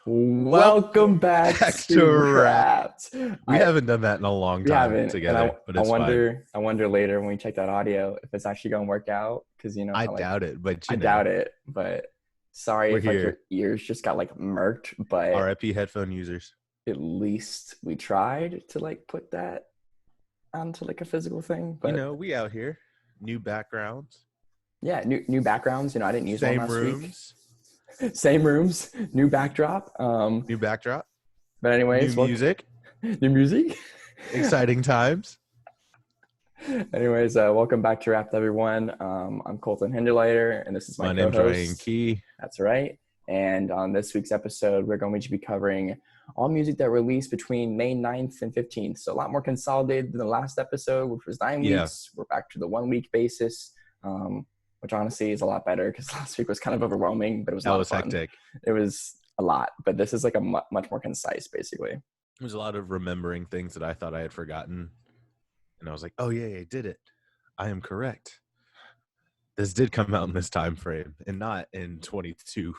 Welcome back to Wrapped. We haven't done that in a long We time haven't, and together, but it's fine. I wonder later when we check that audio if it's actually going to work out because you know I how like doubt it, but I doubt it, but sorry we're if like your here. ears just got like murked, but RIP headphone users. at least we tried to like put that onto like a physical thing. But We out here. New backgrounds. yeah, new backgrounds. I didn't use one Same last week. rooms. Same rooms, new backdrop. New backdrop. But New anyways, music. new music. Exciting times. Anyways, welcome back to Wrapped, everyone. I'm Colton Hinderleiter, and this is my name's co-host. Ryan Key. That's right. And on this week's episode, we're going to be covering all music that released between May 9th and 15th. So a lot more consolidated than the last episode, which was 9 weeks. We're back to the 1 week basis, which honestly is a lot better because last week was kind of overwhelming, but it was a lot of fun. Hectic. It was a lot, but this is like a much more concise, basically. There's a lot of remembering things that I thought I had forgotten. And I was like, oh, yeah, I did it. I am correct. This did come out in this time frame and not in 22.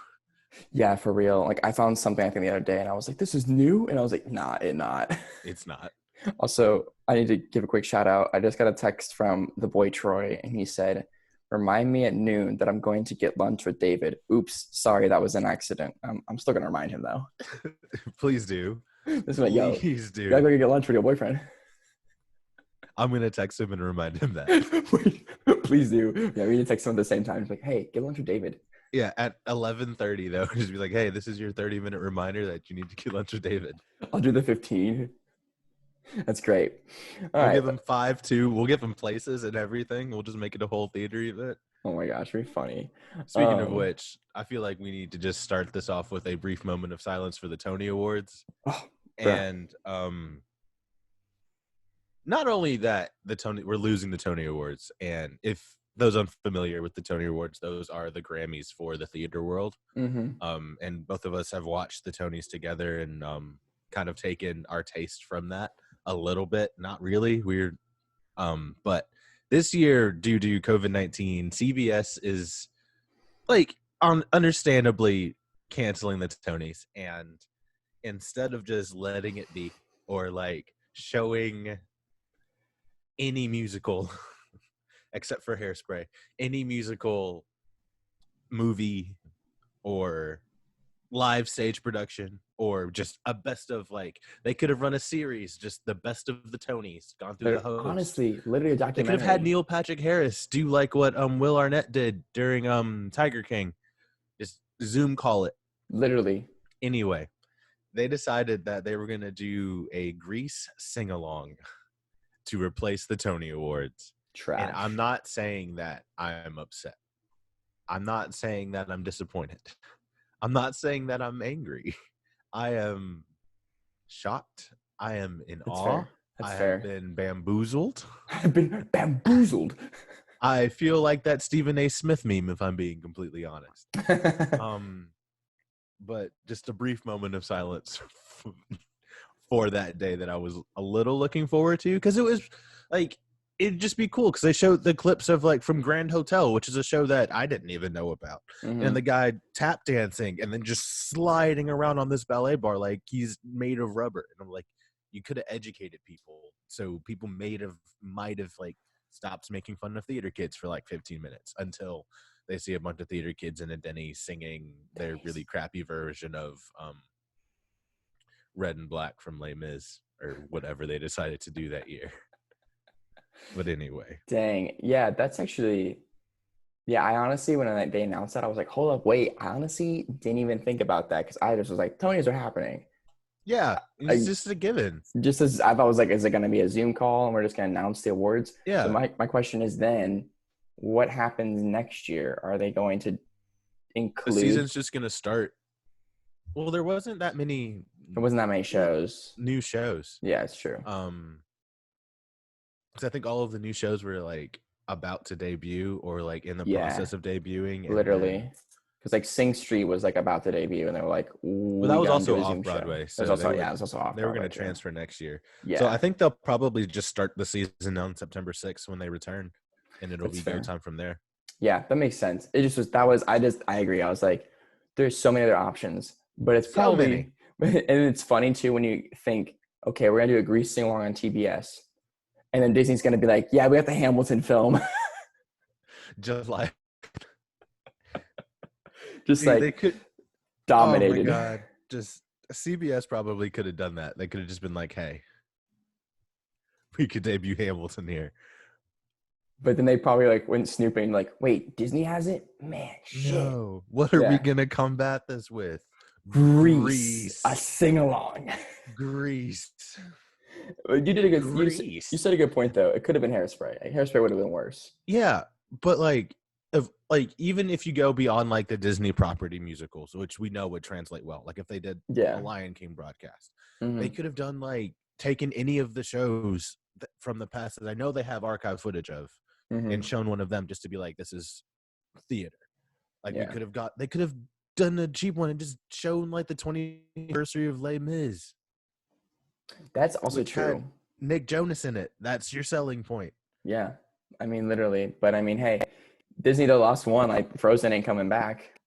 Yeah, for real. Like I found something I think the other day and I was like, this is new. And I was like, nah, it's not. It's not. Also, I need to give a quick shout out. I just got a text from the boy Troy and he said, remind me at noon that I'm going to get lunch with David. Oops, sorry, that was an accident. I'm still going to remind him though. Please do. This is like, yo, please do. You gotta go get lunch with your boyfriend. I'm going to text him and remind him that. Please do. Yeah, we need to text him at the same time. It's like, hey, get lunch with David. Yeah, at 11:30 though, just be like, hey, this is your 30-minute reminder that you need to get lunch with David. I'll do the 15. That's great. We'll give him 5 too. We'll give him places and everything. We'll just make it a whole theater event. Oh my gosh, very funny. Speaking of which, I feel like we need to just start this off with a brief moment of silence for the Tony Awards. Oh, and not only that, we're losing the Tony Awards, and if those unfamiliar with the Tony Awards, those are the Grammys for the theater world. Mm-hmm. And both of us have watched the Tonys together and kind of taken our taste from that a little bit. Not really weird. But this year, due to COVID-19, CBS is understandably canceling the Tonys. And instead of just letting it be or showing any musical except for Hairspray, any musical movie or live stage production or just a best of they could have run a series, just the best of the Tonys, gone through the host. Honestly, literally a documentary. They could have had Neil Patrick Harris do what Will Arnett did during Tiger King. Just Zoom call it. Literally. Anyway, they decided that they were going to do a Grease sing-along to replace the Tony Awards. Trash. And I'm not saying that I'm upset. I'm not saying that I'm disappointed. I'm not saying that I'm angry. I am shocked. I am in awe. Fair. That's fair. Have been bamboozled. I've been bamboozled. I feel like that Stephen A. Smith meme, if I'm being completely honest. But just a brief moment of silence for that day that I was a little looking forward to, because it was it'd just be cool because they showed the clips of from Grand Hotel, which is a show that I didn't even know about. Mm-hmm. And the guy tap dancing and then just sliding around on this ballet bar like he's made of rubber. And I'm like, you could have educated people. So people might have stopped making fun of theater kids for 15 minutes until they see a bunch of theater kids in a Denny's singing their really crappy version of Red and Black from Les Mis or whatever they decided to do that year. But anyway. Dang. Yeah, that's actually... Yeah, I honestly, when they announced that, I was like, hold up, wait. I honestly didn't even think about that because I just was like, Tonys are happening. Yeah, it's just a given. Just as I thought, was is it going to be a Zoom call and we're just going to announce the awards? Yeah. So my question is then, what happens next year? Are they going to include... The season's just going to start. Well, there wasn't that many... There wasn't that many shows. New shows. Yeah, it's true. Because I think all of the new shows were about to debut or in the process of debuting. Literally. Because Sing Street was about to debut and they were like, well, that was also off Broadway. So it was also off. They were going to transfer next year. Yeah. So I think they'll probably just start the season on September 6th when they return. And it'll be go time from there. Yeah, that makes sense. It just was, I agree. I was like, there's so many other options. But it's So probably, and it's funny too when you think, okay, we're gonna do a Grease sing along on TBS, and then Disney's gonna be like, yeah, we have the Hamilton film, Just like just they like could. Oh my dominated. god! Just CBS probably could have done that. They could have just been like, "Hey, we could debut Hamilton here." But then they probably like went snooping, like, wait, Disney has it? Man, shit. No, what are we gonna combat this with? Grease, a sing along. Grease. You did a good. Grease. You said a good point though. It could have been Hairspray. Hairspray would have been worse. Yeah, but like, even if you go beyond like the Disney property musicals, which we know would translate well, like if they did a Lion King broadcast, they could have done like taken any of the shows from the past that I know they have archive footage of, and shown one of them just to be like, this is theater. Like they could have done a cheap one and just shown like the 20th anniversary of Les Mis. That's also true. Nick Jonas in it. That's your selling point. Yeah. I mean, literally. But I mean, hey, Disney the lost one. Like Frozen ain't coming back.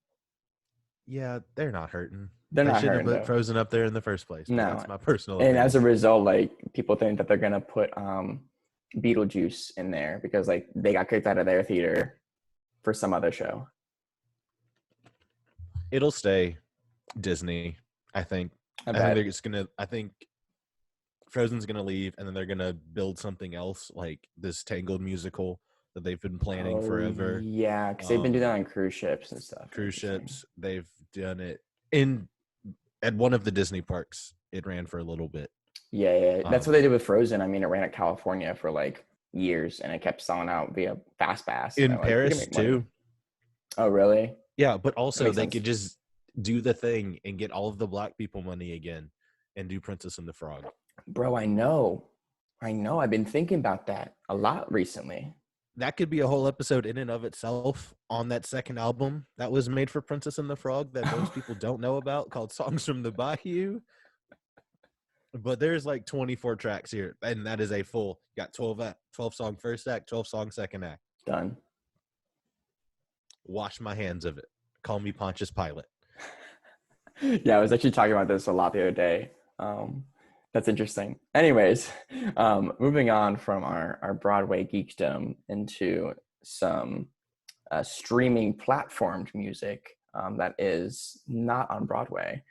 Yeah, they're not hurting. They shouldn't have put Frozen up there in the first place. No, that's my personal opinion. And as a result, like people think that they're gonna put Beetlejuice in there because like they got kicked out of their theater for some other show. It'll stay Disney, I think. I think Frozen's gonna leave, and then they're gonna build something else like this Tangled musical that they've been planning forever. Yeah, because they've been doing that on cruise ships and stuff. Cruise ships, they've done it at one of the Disney parks. It ran for a little bit. Yeah. That's what they did with Frozen. I mean, it ran at California for like years, and it kept selling out via Fast Pass. In Paris too. Oh, really? Yeah, but also they could just do the thing and get all of the black people money again, and do Princess and the Frog. Bro, I know. I've been thinking about that a lot recently. That could be a whole episode in and of itself on that second album that was made for Princess and the Frog that most people don't know about, called Songs from the Bayou. But there's like 24 tracks here, and that is a full, got 12 song first act, 12 song second act. Done. Wash my hands of it. Call me Pontius Pilate. Yeah, I was actually talking about this a lot the other day. That's interesting. Anyways, moving on from our Broadway geekdom into some streaming platformed music that is not on Broadway.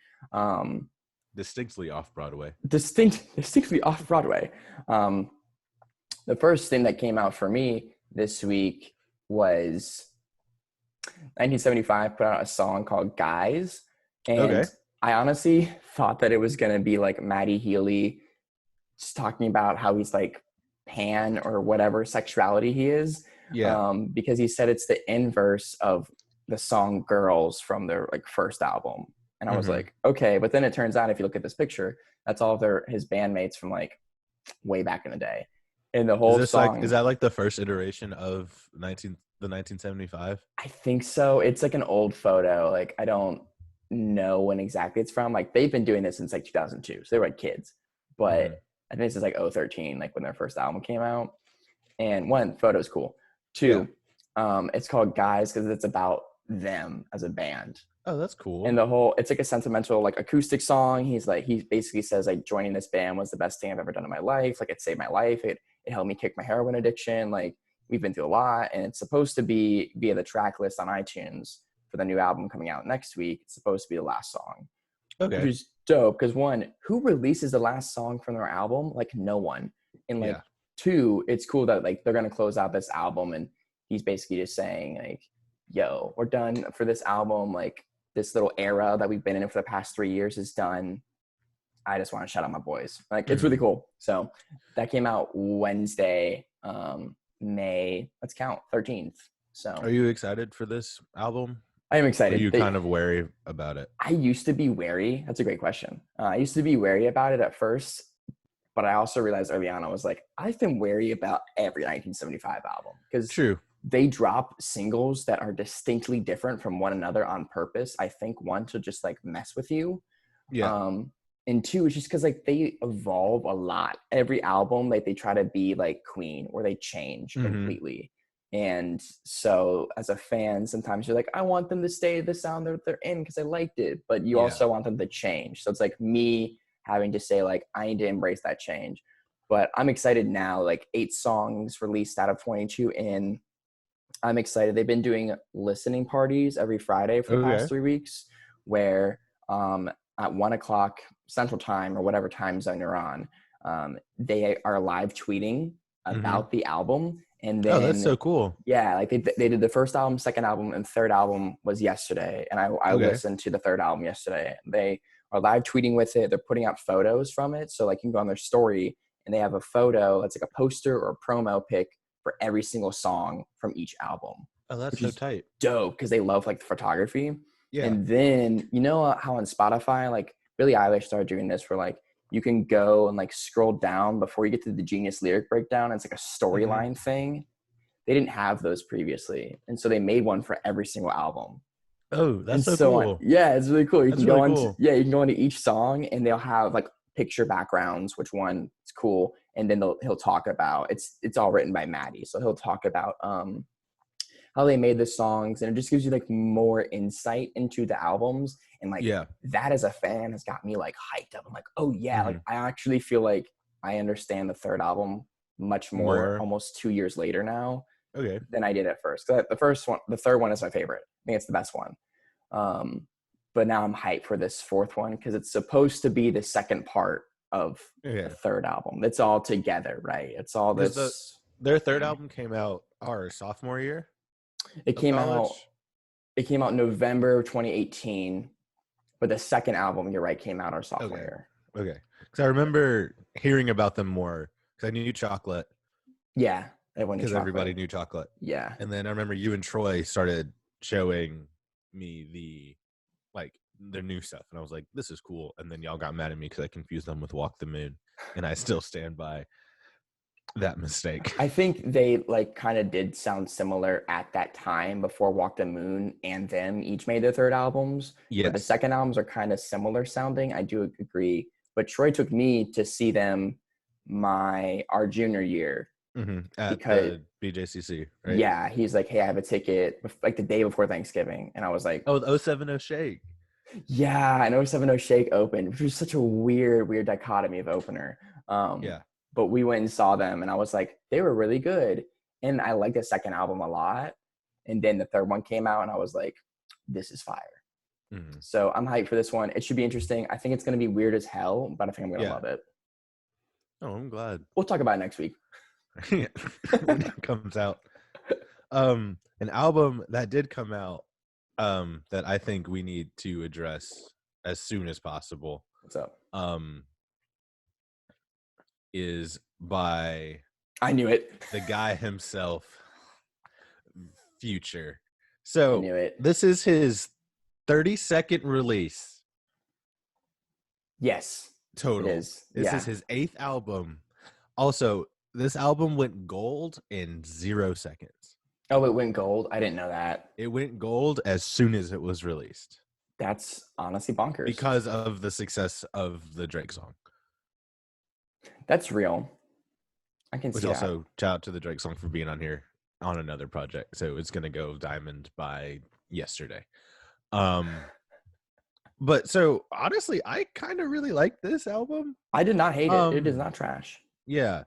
Distinctly off Broadway. Distinctly off Broadway. The first thing that came out for me this week was 1975 put out a song called Guys. And I honestly thought that it was going to be like Matty Healy just talking about how he's like pan or whatever sexuality he is. Yeah. Because he said it's the inverse of the song Girls from their like first album. And I was like, okay. But then it turns out if you look at this picture, that's all of his bandmates from like way back in the day. And the whole song. Is that like the first iteration of the 1975? I think so. It's like an old photo. Like I don't know when exactly it's from. Like they've been doing this since like 2002, so they were like kids. But I think this is like 2013, like when their first album came out. And one, photo's cool. Two, it's called Guys because it's about them as a band. Oh, that's cool. And it's like a sentimental like acoustic song. He basically says like joining this band was the best thing I've ever done in my life. Like it saved my life. It helped me kick my heroin addiction. Like we've been through a lot, and it's supposed to be via the track list on iTunes for the new album coming out next week. It's supposed to be the last song. Okay. Which is dope because one, who releases the last song from their album? Like no one. And like two, it's cool that like they're gonna close out this album and he's basically just saying like, yo, we're done for this album. Like this little era that we've been in for the past 3 years is done. I just want to shout out my boys. Like it's really cool. So that came out Wednesday, May, let's count, 13th. So are you excited for this album? I am excited. Are you kind of wary about it? I used to be wary. That's a great question. I used to be wary about it at first, but I also realized early on, I was like, I've been wary about every 1975 album because they drop singles that are distinctly different from one another on purpose. I think one, to just like mess with you. Yeah. And two, it's just because like they evolve a lot. Every album, like they try to be like Queen or they change completely. And so as a fan, sometimes you're like, I want them to stay the sound that they're in because I liked it, but you also want them to change. So it's like me having to say like, I need to embrace that change. But I'm excited now, like 8 songs released out of 22 in. I'm excited. They've been doing listening parties every Friday for the past 3 weeks where at 1:00 Central Time or whatever time zone you're on, they are live tweeting about the album. And then, that's so cool. Yeah, like they did the first album, second album, and third album was yesterday. And I listened to the third album yesterday. They are live tweeting with it. They're putting out photos from it. So like you can go on their story and they have a photo that's like a poster or a promo pic for every single song from each album. Oh, that's so tight. Dope, because they love like the photography. Yeah. And then you know how on Spotify, like Billie Eilish started doing this where like you can go and like scroll down before you get to the Genius lyric breakdown. It's like a storyline thing. They didn't have those previously. And so they made one for every single album. Oh, that's so cool. Yeah, it's really cool. You that's can go really on cool. You can go into each song and they'll have like picture backgrounds, which one is cool. And then he'll talk about it's all written by Maddie. So he'll talk about how they made the songs, and it just gives you like more insight into the albums. And like that as a fan has got me like hyped up. I'm like, oh yeah, like I actually feel like I understand the third album much more almost 2 years later now than I did at first. The third one is my favorite. I think it's the best one. But now I'm hyped for this fourth one because it's supposed to be the second part of the third album. It's all together, right? It's all this. Their third album came out our sophomore year. It came out November 2018, but the second album, you're right, came out our sophomore year. Okay, because I remember hearing about them more because I knew Chocolate. Yeah, because everybody knew Chocolate. Yeah, and then I remember you and Troy started showing me their new stuff, and I was like, this is cool. And then y'all got mad at me because I confused them with Walk the Moon, and I still stand by that mistake. I think they like kind of did sound similar at that time before Walk the Moon and them each made their third albums. But the second albums are kind of similar sounding. I do agree. But Troy took me to see them our junior year. At the BJCC, right? Yeah, he's like, hey, I have a ticket like the day before Thanksgiving. And I was like, oh, the 070 Shake. Yeah, I know 070 Shake opened, which was such a weird dichotomy of opener. But we went and saw them and I was like, they were really good. And I liked the second album a lot. And then the third one came out and I was like, this is fire. So I'm hyped for this one. It should be interesting. I think it's going to be weird as hell, but I think I'm going to love it. Oh, I'm glad. We'll talk about it next week. When it comes out. An album that did come out that I think we need to address as soon as possible. What's up? Is by I knew it. The guy himself, Future. So I knew it. This is his 32nd release. Yes. Total. This is his 8th album. Also, this album went gold in 0 seconds. Oh, it went gold? I didn't know that. It went gold as soon as it was released. That's honestly bonkers. Because of the success of the Drake song. That's real. I can see that. Which also, shout out to the Drake song for being on here on another project. So it's going to go diamond by yesterday. But so honestly, I kind of really like this album. I did not hate it. It is not trash. Yeah.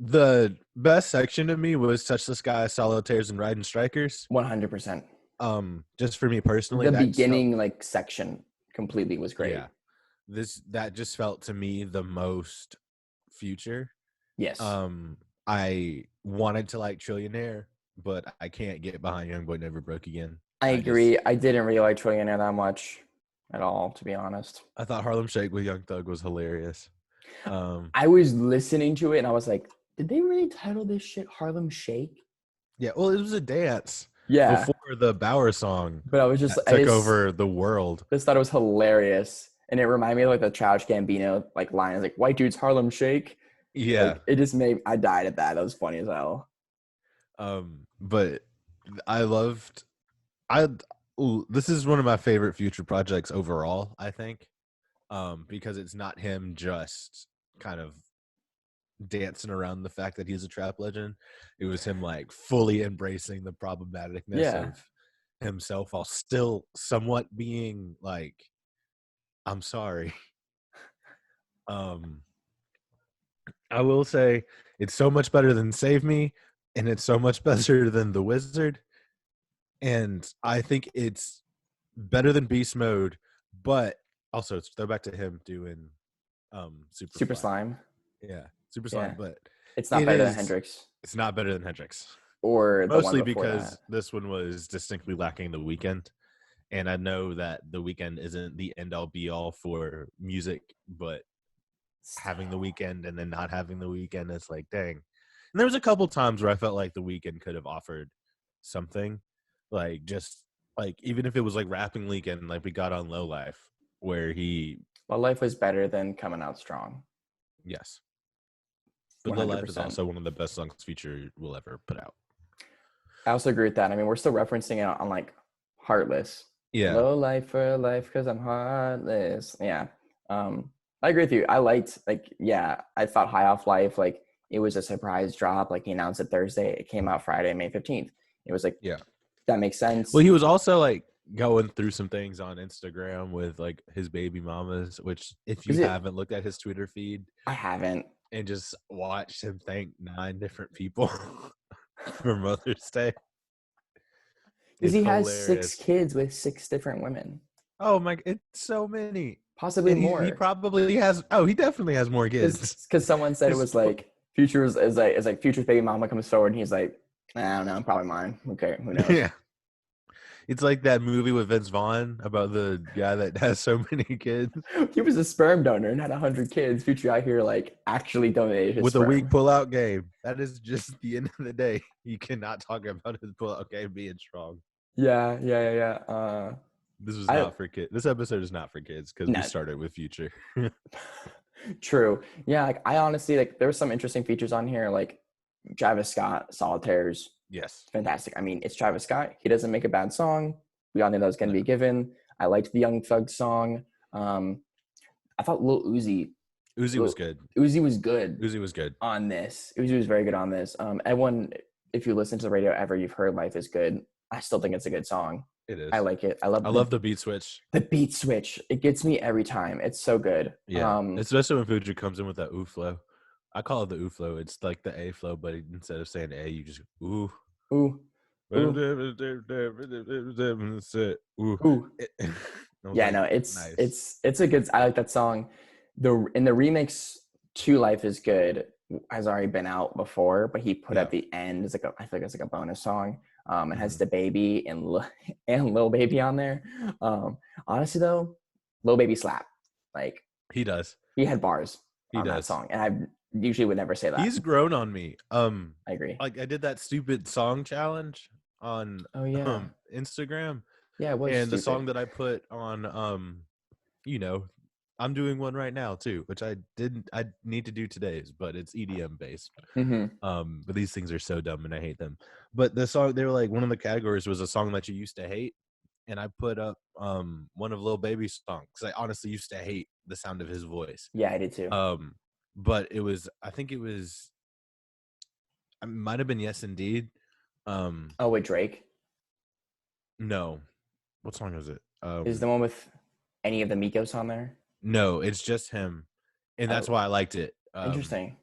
The best section of me was Touch the Sky, Solitaires, and Riding Strikers. 100%. Just for me personally. The beginning section completely was great. Yeah. That just felt to me the most Future. Yes. I wanted to like Trillionaire, but I can't get behind Youngboy Never Broke Again. I agree. I didn't really like Trillionaire that much at all, to be honest. I thought Harlem Shake with Young Thug was hilarious. I was listening to it and I was like, did they really title this shit Harlem Shake? Yeah, well, it was a dance. Yeah. Before the Bauer song. But I was just took over the world. Just thought it was hilarious. And it reminded me of like the Childish Gambino line. It's like, white dude's Harlem Shake. Yeah. It just I died at that. That was funny as hell. But this is one of my favorite Future projects overall, I think. Because it's not him just kind of dancing around the fact that he's a trap legend. It was him like fully embracing the problematicness of himself while still somewhat being like, I'm sorry. I will say it's so much better than Save Me, and it's so much better than The Wizard. And I think it's better than Beast Mode, but also it's throwback to him doing Super Slime. Yeah, Super Slime, but it's not better than Hendrix. It's not better than Hendrix. Or the mostly one because that. This one was distinctly lacking The Weeknd. And I know that The Weeknd isn't the end all be all for music, but having The Weeknd and then not having The Weeknd, it's like, dang. And there was a couple times where I felt like The Weeknd could have offered something, like just like even if it was like rapping Weeknd, like we got on Low Life, where he. Well, Life was better than Coming Out Strong. Yes, but 100%. Low Life is also one of the best songs Future will ever put out. I also agree with that. I mean, we're still referencing it on like Heartless. Yeah. Low life for life because I'm heartless. Yeah. I agree with you. I liked I thought High Off Life, like it was a surprise drop. Like he announced it Thursday. It came out Friday, May 15th. It was like, that makes sense. Well, he was also like going through some things on Instagram with like his baby mamas, which if you haven't looked at his Twitter feed. I haven't. And just watched him thank 9 different people for Mother's Day. Because he has hilarious. 6 kids with 6 different women. Oh my! It's so many. Possibly more. He probably has. Oh, he definitely has more kids. Because someone said it was like Future's is like Future's baby mama comes forward and he's like, I don't know, probably mine. Okay, who knows? Yeah. It's like that movie with Vince Vaughn about the guy that has so many kids. He was a sperm donor and had 100 kids. Future out here like actually donated his with sperm. A weak pullout game. That is just the end of the day. You cannot talk about his pullout game being strong. Yeah. This was not for kids. This episode is not for kids because we started with Future. True. Yeah, like I honestly like there were some interesting features on here, like Travis Scott, Solitaires. Yes. Fantastic. I mean, it's Travis Scott. He doesn't make a bad song. We all knew that was going to be given. I liked the Young Thug song. I thought Lil Uzi was good. Uzi was good. Uzi was good on this. Uzi was very good on this. Everyone, if you listen to the radio ever, you've heard Life is Good. I still think it's a good song. It is. I like it. I love the beat switch. The beat switch. It gets me every time. It's so good. Yeah. Especially when Future comes in with that ooh flow. I call it the ooh flow. It's like the A flow, but instead of saying A, you just ooh. Ooh. Ooh. Ooh. Yeah, no, it's nice. It's a good. I like that song. The remix to Life is Good has already been out before, but he put at the end is like I feel like it's like a bonus song. It has the baby and Lil Baby on there. Honestly though, Lil Baby slap. Like he does. He had bars on that song, and I usually would never say that. He's grown on me. I agree. Like I did that stupid song challenge on Instagram. Yeah, it was and stupid. The song that I put on I'm doing one right now too, which I need to do today's, but it's EDM based. But these things are so dumb and I hate them. But the song, they were like, one of the categories was a song that you used to hate. And I put up one of Lil Baby's songs because I honestly used to hate the sound of his voice. Yeah, I did too. But it was, it might have been Yes Indeed. With Drake? No. What song is it? Is the one with any of the Migos on there? No, it's just him. And that's why I liked it. Interesting.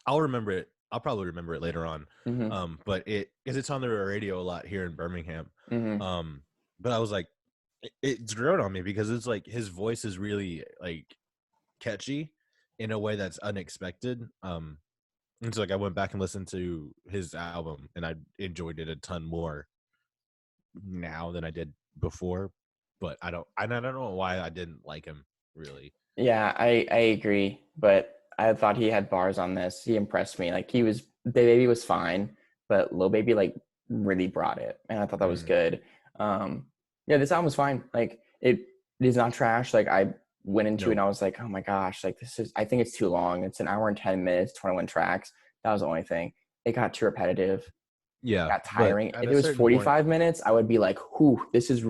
I'll remember it. I'll probably remember it later on. But because it's on the radio a lot here in Birmingham. But I was like, it's grown on me because it's like his voice is really like catchy in a way that's unexpected. And so like I went back and listened to his album and I enjoyed it a ton more now than I did before. But I don't know why I didn't like him really. Yeah, I agree, but I thought he had bars on this. He impressed me. Like the Baby was fine, but Lil Baby like really brought it, and I thought that was good. This album was fine. Like it is not trash. Like I went into it and I was like, oh my gosh, like I think it's too long. It's an hour and 10 minutes, 21 tracks. That was the only thing. It got too repetitive. Yeah, it got tiring. If it was 45 minutes, I would be like, "Whew, this is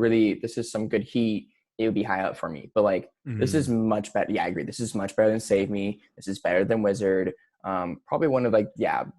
some good heat." it would be high up for me. But like, this is much better. Yeah, I agree. This is much better than Save Me. This is better than Wizard. Probably one of like,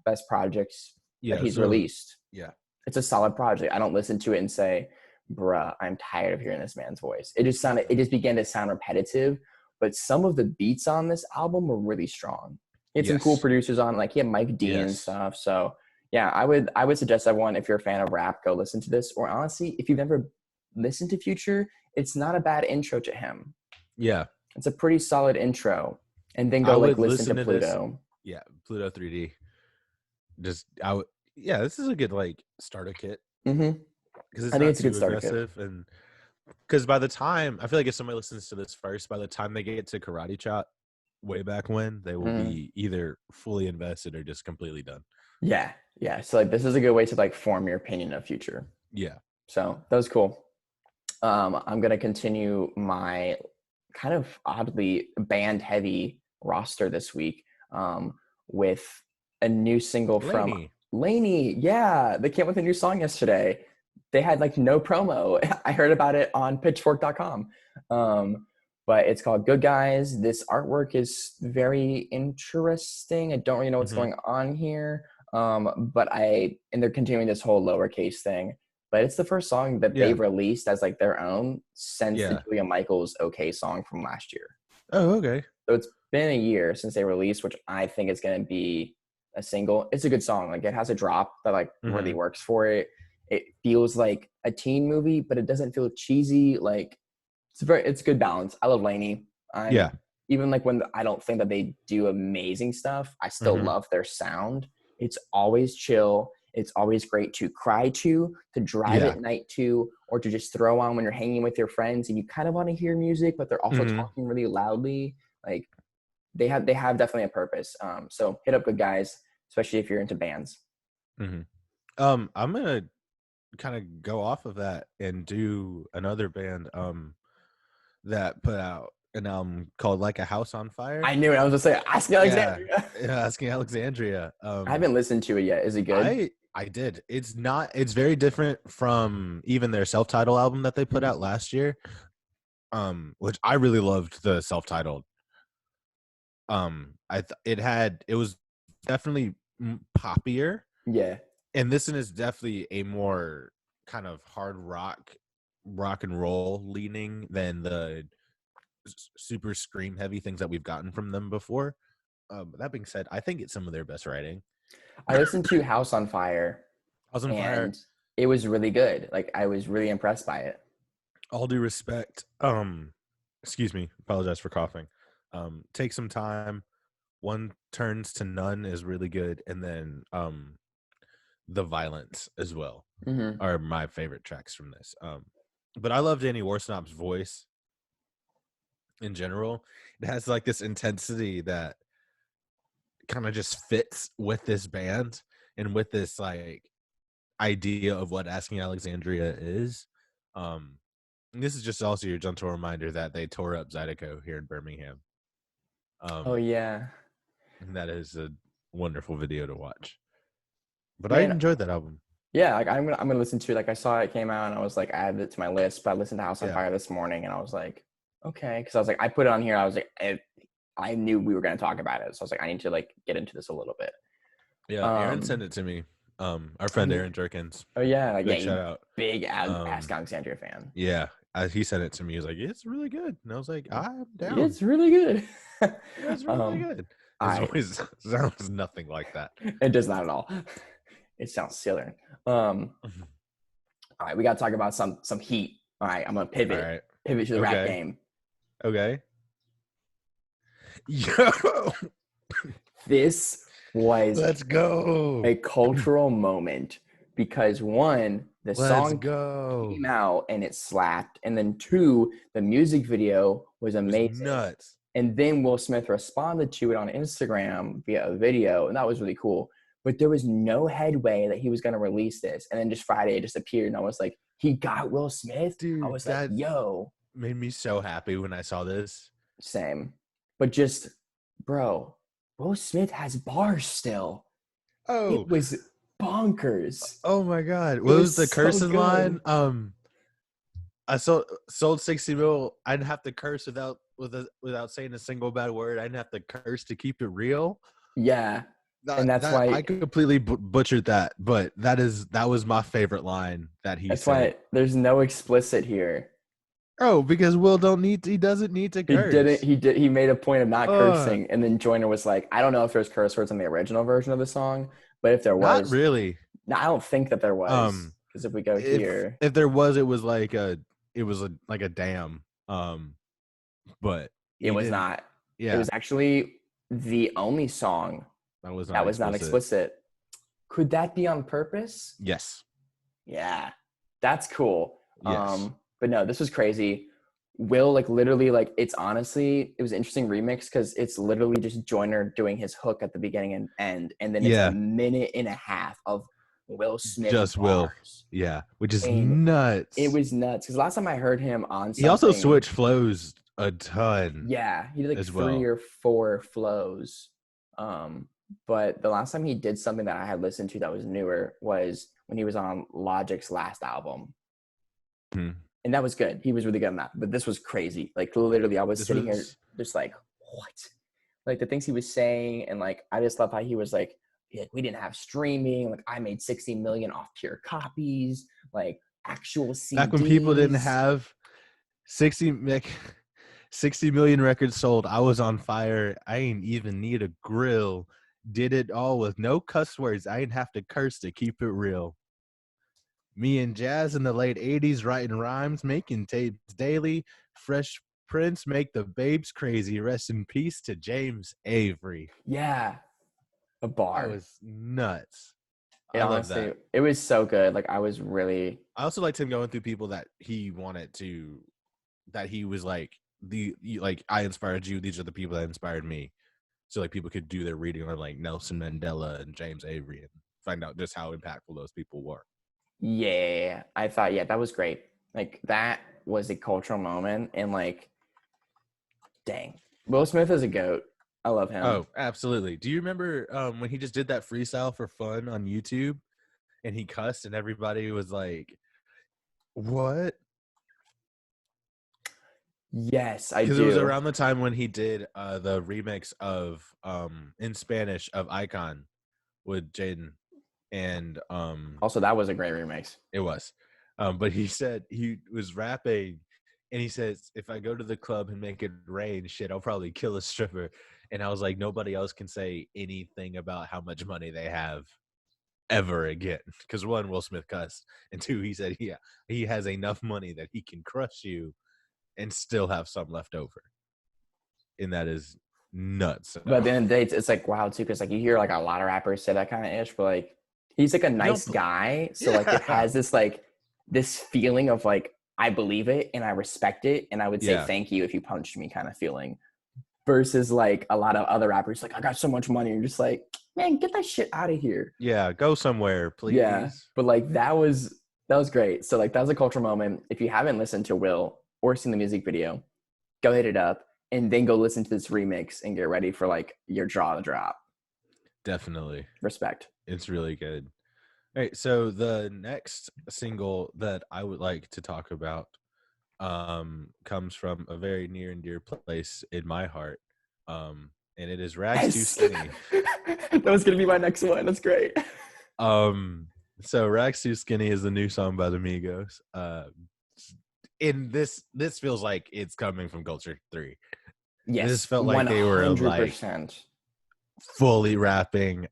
best projects that he's released. Yeah. It's a solid project. I don't listen to it and say, bruh, I'm tired of hearing this man's voice. It just began to sound repetitive, but some of the beats on this album were really strong. He had some cool producers on, like he had Mike D and stuff. So yeah, I would suggest everyone, if you're a fan of rap, go listen to this. Or honestly, if you've never listened to Future, it's not a bad intro to him. Yeah. It's a pretty solid intro. And then go like listen to Pluto. Yeah, Pluto 3D. This is a good like starter kit. Mm-hmm. Because I think it's a good starter kit. And because by the time, I feel like if somebody listens to this first, by the time they get to Karate Chop way back when, they will be either fully invested or just completely done. Yeah. So like this is a good way to like form your opinion of Future. Yeah. So that was cool. I'm gonna continue my kind of oddly band heavy roster this week with a new single from LANY. Yeah, they came with a new song yesterday. They had like no promo. I heard about it on pitchfork.com. But it's called Good Guys. This artwork is very interesting. I don't really know what's going on here. And they're continuing this whole lowercase thing. But it's the first song that they've released as like their own since the Julia Michaels OK song from last year. Oh, okay. So it's been a year since they released, which I think is going to be a single. It's a good song. Like it has a drop that like really works for it. It feels like a teen movie, but it doesn't feel cheesy. Like it's good balance. I love LANY. Even like when I don't think that they do amazing stuff, I still love their sound. It's always chill. It's always great to cry to drive at night to, or to just throw on when you're hanging with your friends and you kind of want to hear music, but they're also talking really loudly. Like they have definitely a purpose. So hit up Good Guys, especially if you're into bands. I'm gonna kind of go off of that and do another band that put out an album called Like a House on Fire. I knew it. I was gonna say Asking Alexandria. Asking Alexandria. I haven't listened to it yet. Is it good? I did. It's very different from even their self-titled album that they put out last year. Which I really loved the self-titled. It was definitely poppier. Yeah. And this one is definitely a more kind of hard rock and roll leaning than the super scream heavy things that we've gotten from them before. That being said, I think it's some of their best writing. I listened to House on Fire. And it was really good. Like I was really impressed by it. All due respect. Excuse me. Apologize for coughing. Take some time. One Turns to None is really good, and then The Violence as well are my favorite tracks from this. But I love Danny Warsnop's voice in general. It has like this intensity that kind of just fits with this band and with this like idea of what Asking Alexandria is. And this is just also your gentle reminder that they tore up Zydeco here in Birmingham. And that is a wonderful video to watch. But I enjoyed that album. Yeah, like I'm gonna listen to it. Like I saw it came out and I was like, I added it to my list. But I listened to House on Fire this morning and I was like, okay, because I was like, I put it on here. I was like, I knew we were gonna talk about it, so I was like, I need to like get into this a little bit. Yeah, Aaron sent it to me. Our friend Aaron Jerkins. Oh yeah, like shout out. Big Ask Alexandria fan. Yeah, he sent it to me. He was like, "It's really good," and I was like, "I'm down." It's really good. It's really good. His voice sounds nothing like that. It does not at all. It sounds southern. All right, we got to talk about some heat. All right, I'm gonna pivot. Right. Pivot to the rap game. Okay. Yo, this was let's go a cultural moment because one, the song came out and it slapped, and then two, the music video was amazing. Nuts. And then Will Smith responded to it on Instagram via a video, and that was really cool. But there was no headway that he was going to release this. And then just Friday, it just appeared, and I was like, he got Will Smith? Dude, I was like, yo. Made me so happy when I saw this. Same. But just, bro, Will Smith has bars still. Oh. It was bonkers. Oh, my God. What was the cursing line? I sold 60 mil. I'd have to curse without saying a single bad word. I'd have to curse to keep it real. Yeah. And that's That why I completely butchered that, but that was my favorite line that he that's said. why there's no explicit here. Oh, because Will he doesn't need to curse. He made a point of not Uh, cursing, and then Joyner was like, I don't know if there's curse words in the original version of the song, but if there Not was, really. no, I don't think that there was. Um, Because if we go if here, if there was, like a damn. But it he was didn't. not. It Yeah, was actually the only song that was that not was not explicit. explicit. Could that be on purpose? Yes. Yeah, that's cool. Yes. But no, this was crazy. Will like literally like it was an interesting remix because it's literally just Joyner doing his hook at the beginning and end, and then it's a Yeah. minute and a half of Will Smith Just Will. bars, Yeah, which is and it nuts. was nuts because last time I heard him on He also something, switched flows a ton yeah, he did like as three well. or four flows. But the last time he did something that I had listened to that was newer was when he was on Logic's last album. Hmm. And that was good. He was really good on that. But this was crazy. Like literally, I was This sitting here was just like, what? Like the things he was saying, and like I just love how he was like, yeah, we didn't have streaming. Like I made 60 million off pure copies, like actual back when people didn't CDs. have 60 like 60 million records sold. I was on fire. I ain't even need a grill. Did it all with no cuss words. I ain't have to curse to keep it real. Me and Jazz in the late 80s writing rhymes, making tapes daily. Fresh Prince make the babes crazy. Rest in peace to James Avery. Yeah, a That bar. was nuts. It I love honestly, that. it was so good. Like I was really, I also liked him going through people that he wanted to, that he was like, I inspired you. These are the people that inspired me. So like people could do their reading on like Nelson Mandela and James Avery and find out just how impactful those people were. yeah. I thought, yeah, that was great. Like that was a cultural moment, and like, dang, Will Smith is a goat. I love him. Oh, absolutely. Do you remember when he just did that freestyle for fun on YouTube and he cussed and everybody was like, what? Yes, I Because it was do. around the time when he did the remix of in Spanish of Icon with Jaden. And Also, that was a great remix. it was. But he said he was rapping and he says, if I go to the club and make it rain, shit, I'll probably kill a stripper. And I was like, nobody else can say anything about how much money they have ever again. Because one, Will Smith cussed. And two, he said, yeah, he has enough money that he can crush you and still have some left over. And that is nuts. But at the end of the day, it's like wow too, because like you hear like a lot of rappers say that kind of ish, but like he's like a You don't, nice guy, so like it yeah. has this feeling of like I believe it and I respect it, and I would say Yeah. thank you if you punched me kind of feeling. Versus like a lot of other rappers, like I got so much money, you're just like, man, get that shit out of here. Yeah. Go somewhere, Yeah, please. but like that was great. So like that was a cultural moment. If you haven't listened to Will or seen the music video, go hit it up and then go listen to this remix and get ready for like your jaw to drop. Definitely. Respect. It's really good. All right, so the next single that I would like to talk about comes from a very near and dear place in my heart, and it is Rags Too Yes. Skinny. That was gonna be my next one. That's great. So Rags Too Skinny is the new song by the Migos. In this feels like it's coming from Culture 3. This Yes, felt like they were like 100%. fully rapping.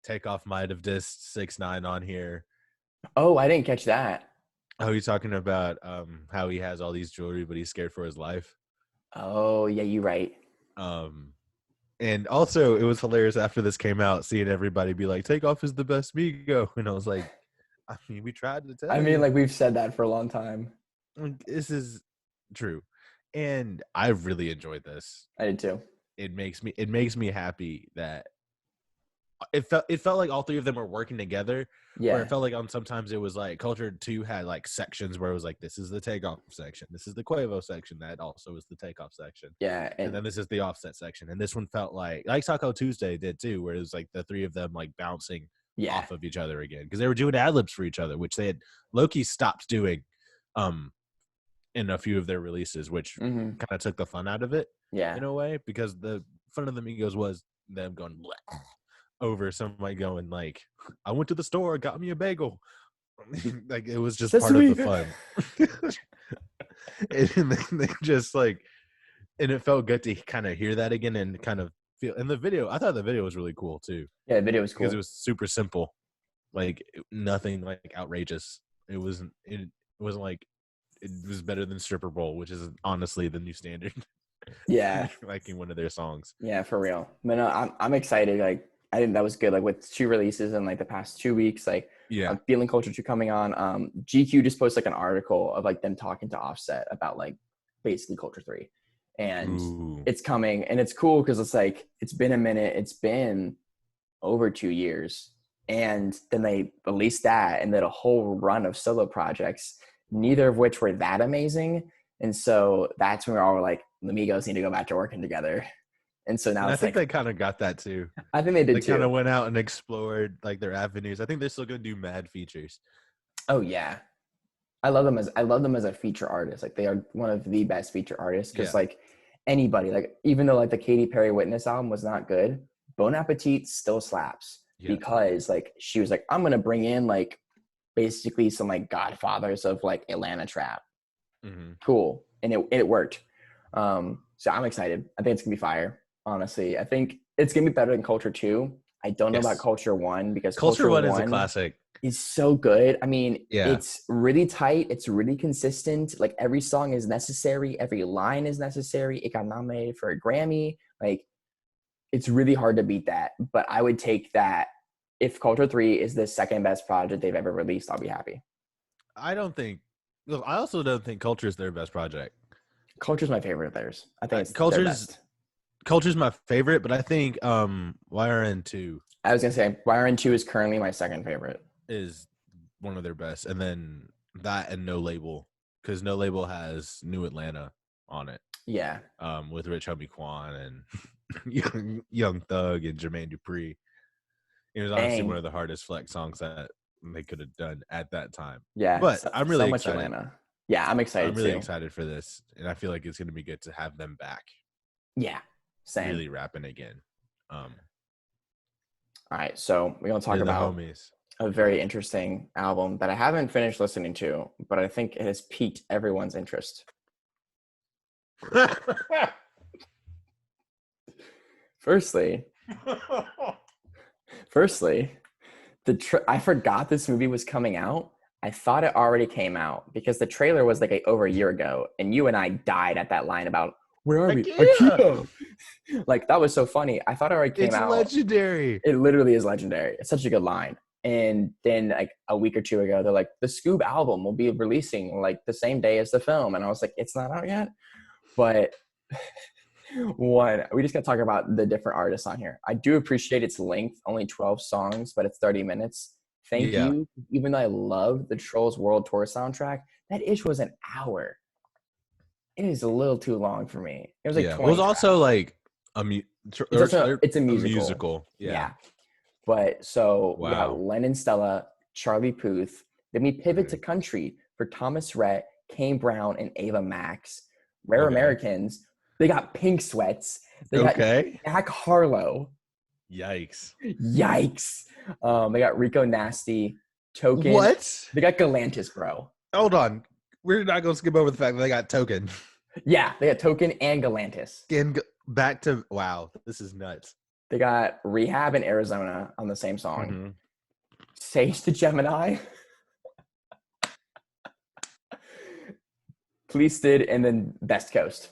Takeoff might have dissed 6ix9ine on here. Oh, I didn't catch that. Oh, you're talking about how he has all these jewelry, but he's scared for his life. Oh, yeah, you're right. And also it was hilarious after this came out, seeing everybody be like, Takeoff is the best Migo. And I was like, I mean, we tried to tell I mean, you. like we've said that for a long time. This is true. And I really enjoyed this. I did too. It makes me happy that it felt like all three of them were working together. Yeah. Where it felt like on sometimes it was like Culture 2 had like sections where it was like, this is the Takeoff section, this is the Quavo section, that also was the Takeoff section. Yeah. And then this is the Offset section. And this one felt like Taco Tuesday did too, where it was like the three of them like bouncing yeah. off of each other again. Because they were doing ad libs for each other, which they had Loki stopped doing in a few of their releases, which kind of took the fun out of it. Yeah. In a way, because the fun of the Migos was them going bleh, over somebody going like, I went to the store, got me a bagel. Like it was just Sesame. part of the fun. And they just like, and it felt good to kind of hear that again and kind of feel. And the video, I thought the video was really cool too. Yeah, the video was cool because it was super simple, like nothing like outrageous. It wasn't like it was better than Stripper Bowl, which is honestly the new standard. Yeah, liking one of their songs. Yeah, for real. But no, I'm excited. Like I think that was good. Like with 2 releases in like the past 2 weeks, like I'm feeling Culture 2 coming on. GQ just posted like an article of like them talking to Offset about like basically Culture 3. And it's coming, and it's cool because it's like it's been a minute. It's been over 2 years, and then they released that, and then a whole run of solo projects, neither of which were that amazing. And so that's when we're all like, the Migos need to go back to working together. And so now and it's I think like, they kind of got that too. I think they did too. They kind of of went out and explored like their avenues. I think they're still gonna do mad features. Oh yeah, I love them as a feature artist. Like they are one of the best feature artists because like anybody, like even though like the Katy Perry Witness album was not good, Bon Appetit still slaps because like she was like, I'm gonna bring in like basically some like godfathers of like Atlanta trap. Cool, and it worked. So I'm excited. I think it's gonna be fire. Honestly, I think it's gonna be better than Culture 2. I don't know about Culture 1 because Culture 1 is a classic. It's so good. I mean, it's really tight. It's really consistent. Like every song is necessary. Every line is necessary. It got nominated for a Grammy. Like it's really hard to beat that. But I would take that. If Culture 3 is the second best project they've ever released, I'll be happy. I also don't think Culture is their best project. Culture's my favorite of theirs. I think it's Culture's my favorite, but I think YRN2. I was gonna say YRN2 is currently my second favorite. Is one of their best, and then that and No Label, because No Label has New Atlanta on it. Yeah. With Rich Homie Quan and Young Thug and Jermaine Dupri. It was honestly one of the hardest flex songs that they could have done at that time. Yeah, but I'm really excited. Atlanta. Yeah, I'm excited. I'm really excited for this, and I feel like it's going to be good to have them back. Yeah, same. Really rapping again. All right, so we're gonna talk about a very interesting album that I haven't finished listening to, but I think it has piqued everyone's interest. Firstly, I forgot this movie was coming out. I thought it already came out because the trailer was like over a year ago, and you and I died at that line about where are we? IKEA. Like that was so funny. I thought it already came out. It's legendary. It literally is legendary. It's such a good line. And then like a week or two ago, they're like, the SCOOB album will be releasing like the same day as the film. And I was like, it's not out yet. But we just got to talk about the different artists on here. I do appreciate its length, only 12 songs, but it's 30 minutes. Thank you. Even though I love the Trolls World Tour soundtrack, that ish was an hour. It is a little too long for me. It was like 20 It was also like it's a musical. Yeah. But so we got Lennon Stella, Charlie Puth. Then we pivot to country for Thomas Rhett, Kane Brown, and Ava Max. Rare Americans. They got Pink Sweats. They got Jack Harlow. Yikes. They got Rico Nasty, Token. What? They got Galantis, bro. Hold on. We're not going to skip over the fact that they got Token. Yeah, they got Token and Galantis. Back to, wow, this is nuts. They got Rehab in Arizona on the same song. Sage the Gemini. Police did, and then Best Coast.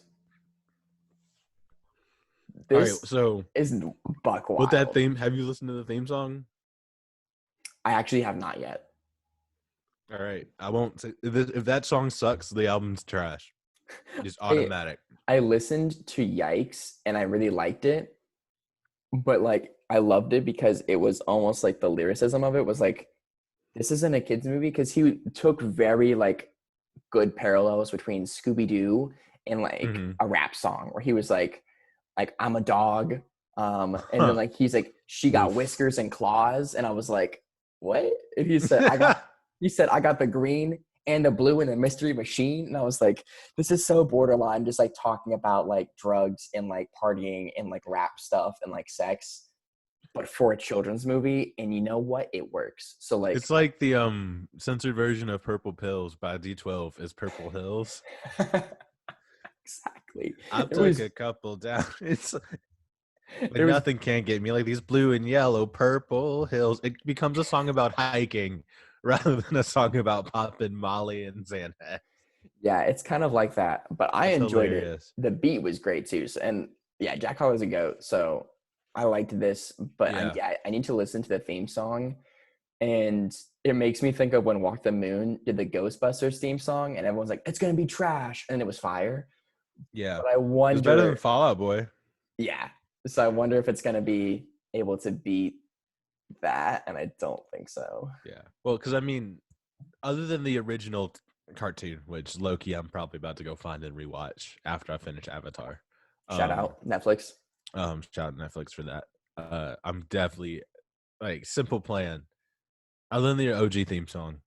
This is buck wild. With that theme, have you listened to the theme song? I actually have not yet. All right. I won't say if that song sucks, the album's trash. It's automatic. I listened to Yikes and I really liked it. But like I loved it because it was almost like the lyricism of it was like, this isn't a kid's movie, because he took very like good parallels between Scooby Doo and like a rap song where he was like I'm a dog. And then like he's like, she got whiskers and claws, and I was like, what? And he said I got the green and a blue and a mystery machine. And I was like, this is so borderline, just like talking about like drugs and like partying and like rap stuff and like sex, but for a children's movie. And you know what? It works. So like, it's like the censored version of Purple Pills by D12 is Purple Hills. Exactly. I took a couple down. It's like nothing can get me like these blue and yellow purple hills. It becomes a song about hiking rather than a song about popping Molly and Xanax. Yeah, it's kind of like that, but I enjoyed hilarious. it. The beat was great too. So, and yeah, Jack Harlow's a goat. So I liked this, but I need to listen to the theme song. And it makes me think of when Walk the Moon did the Ghostbusters theme song, and everyone's like, it's going to be trash. And it was fire. Yeah. But I wonder. It's better than Fall Out Boy. Yeah. So I wonder if it's going to be able to beat that. And I don't think so. Yeah. Well, because I mean, other than the original cartoon, which low-key I'm probably about to go find and rewatch after I finish Avatar. Shout out Netflix. Shout out Netflix for that. I'm definitely like Simple Plan. Other than the OG theme song,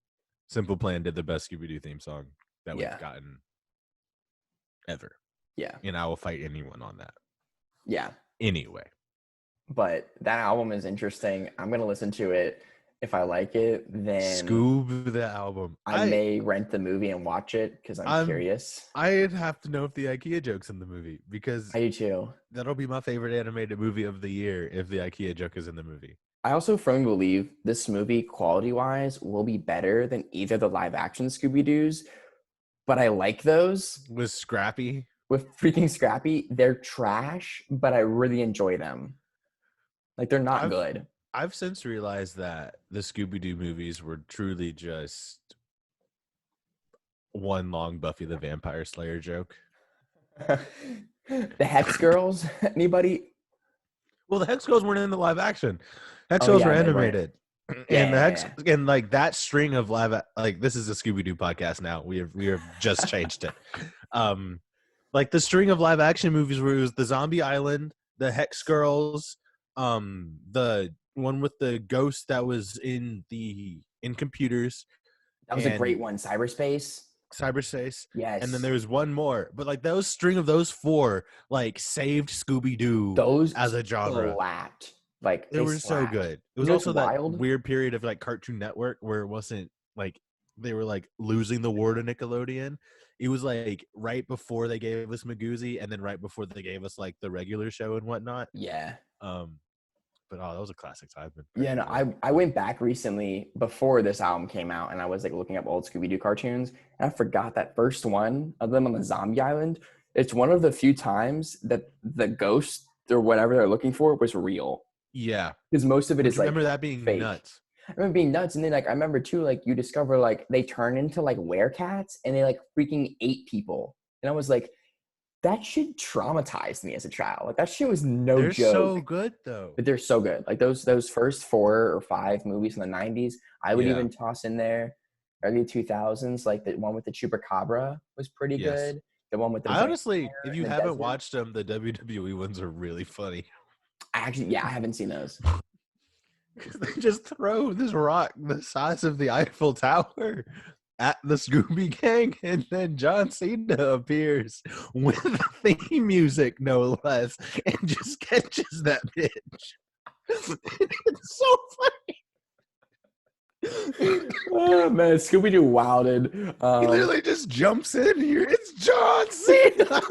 Simple Plan did the best Scooby Doo theme song that we've gotten ever. Yeah. And I will fight anyone on that. Yeah. Anyway. But that album is interesting. I'm going to listen to it. If I like it, then SCOOB the album. I may rent the movie and watch it because I'm curious. I'd have to know if the IKEA joke's in the movie because I do too. That'll be my favorite animated movie of the year if the IKEA joke is in the movie. I also firmly believe this movie, quality-wise, will be better than either the live-action Scooby-Doos. But I like those. With Scrappy? With freaking Scrappy, they're trash, but I really enjoy them. Like, they're not good. I've since realized that the Scooby-Doo movies were truly just one long Buffy the Vampire Slayer joke. The Hex Girls? Anybody? Well, the Hex Girls weren't in the live action. Hex Girls were animated. And the Hex and like that string of live, like this is a Scooby-Doo podcast now. We have just changed it. Like the string of live action movies where it was the Zombie Island, the Hex Girls, the one with the ghost that was in computers. That was a great one. Cyberspace. Yes. And then there was one more. But like those string of those four like saved Scooby-Doo those as a genre. Slapped. Like they were so good. It was also that weird period of like Cartoon Network where it wasn't like they were like losing the war to Nickelodeon. It was like right before they gave us Magoozy and then right before they gave us like the regular show and whatnot. Yeah. But that was a classic time. Yeah, no, I went back recently before this album came out and I was like looking up old Scooby-Doo cartoons and I forgot that first one of them on the Zombie Island. It's one of the few times that the ghost or whatever they're looking for was real. Yeah. Because most of it is like remember that being fake. Nuts. I remember being nuts. And then like I remember too, like you discover like they turn into like werecats and they like freaking ate people. And I was like, that shit traumatized me as a child. Like that shit was they're joke. So good though. But they're so good. Like those first 4 or 5 movies in the 90s, I would even toss in there early 2000s. Like the one with the Chupacabra was pretty good. The one with the honestly, if you haven't watched them, the WWE ones are really funny. I haven't seen those. They just throw this rock the size of the Eiffel Tower at the Scooby Gang, and then John Cena appears with theme music, no less, and just catches that bitch. It's so funny. Oh man, Scooby-Doo wilded. He literally just jumps in here. It's John Cena.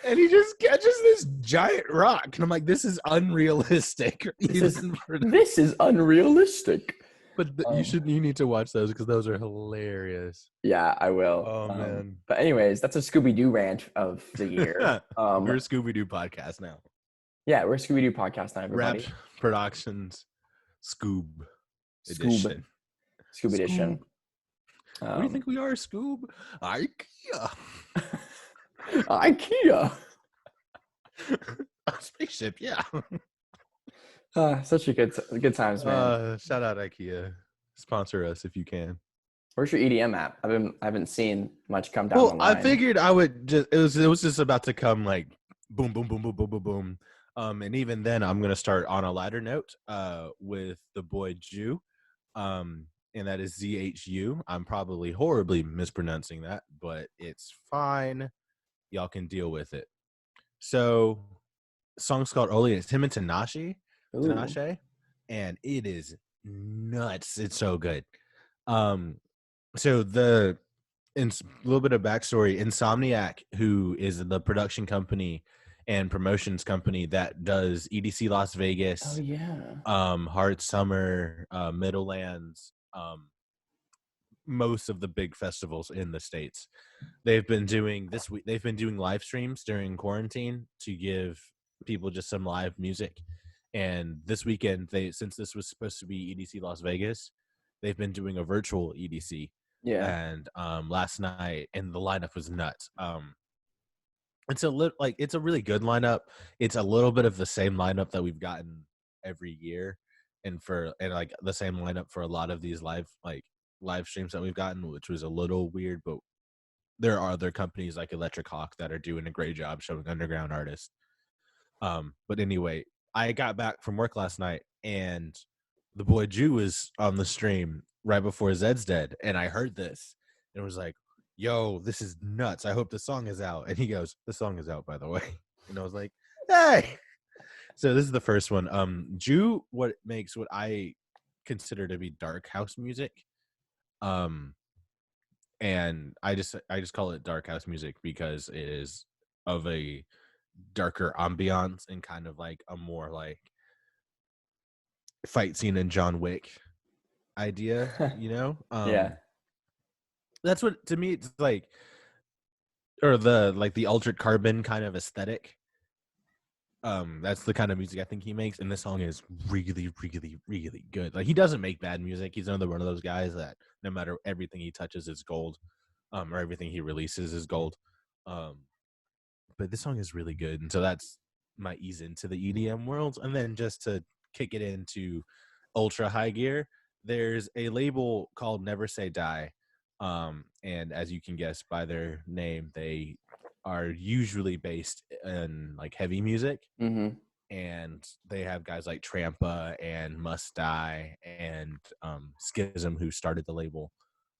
And he just catches this giant rock. And I'm like, this is unrealistic. This is unrealistic. But you need to watch those because those are hilarious. Yeah, I will. Oh, man. But anyways, that's a Scooby-Doo rant of the year. We're a Scooby-Doo podcast now. Yeah, we're a Scooby-Doo podcast now, everybody. Rap Productions SCOOB edition. SCOOB edition. What do you think we are, SCOOB? IKEA. IKEA. A spaceship, yeah. Such a good times, man. Shout out IKEA. Sponsor us if you can. Where's your EDM app? I haven't seen much come down the line. I figured I would just it was just about to come like boom, boom, boom, boom, boom, boom, boom. And even then I'm gonna start on a lighter note with the boy Jew. and that is ZHU. I'm probably horribly mispronouncing that, but it's fine. Y'all can deal with it. So, song's called Oli. It's him and Tinashe, and it is nuts. It's so good. So a little bit of backstory. Insomniac, who is the production company and promotions company that does EDC Las Vegas, Hard Summer, Middlelands, most of the big festivals in the States. They've been doing live streams during quarantine to give people just some live music. And this weekend, since this was supposed to be EDC Las Vegas, they've been doing a virtual EDC. Yeah. And last night, and the lineup was nuts. It's a really good lineup. It's a little bit of the same lineup that we've gotten every year, and like the same lineup for a lot of these live streams that we've gotten, which was a little weird, but there are other companies like Electric Hawk that are doing a great job showing underground artists. But anyway, I got back from work last night, and the boy Jew was on the stream right before Zed's Dead, and I heard this and was like, yo, this is nuts. I hope the song is out. And he goes, the song is out, by the way. And I was like, hey. So this is the first one. Jew makes what I consider to be dark house music. And I just call it dark house music because it is of a darker ambiance and kind of like a more like fight scene in John Wick idea, you know? Yeah. That's what, to me, it's like, or the Altered Carbon kind of aesthetic. That's the kind of music I think he makes, and this song is really, really, really good. Like, he doesn't make bad music. He's another one of those guys that no matter everything he touches is gold, or everything he releases is gold. But this song is really good, and so that's my ease into the EDM world. And then just to kick it into ultra high gear, there's a label called Never Say Die, and as you can guess by their name, they are usually based in like heavy music. Mm-hmm. And they have guys like Trampa and Must Die and Schism, who started the label,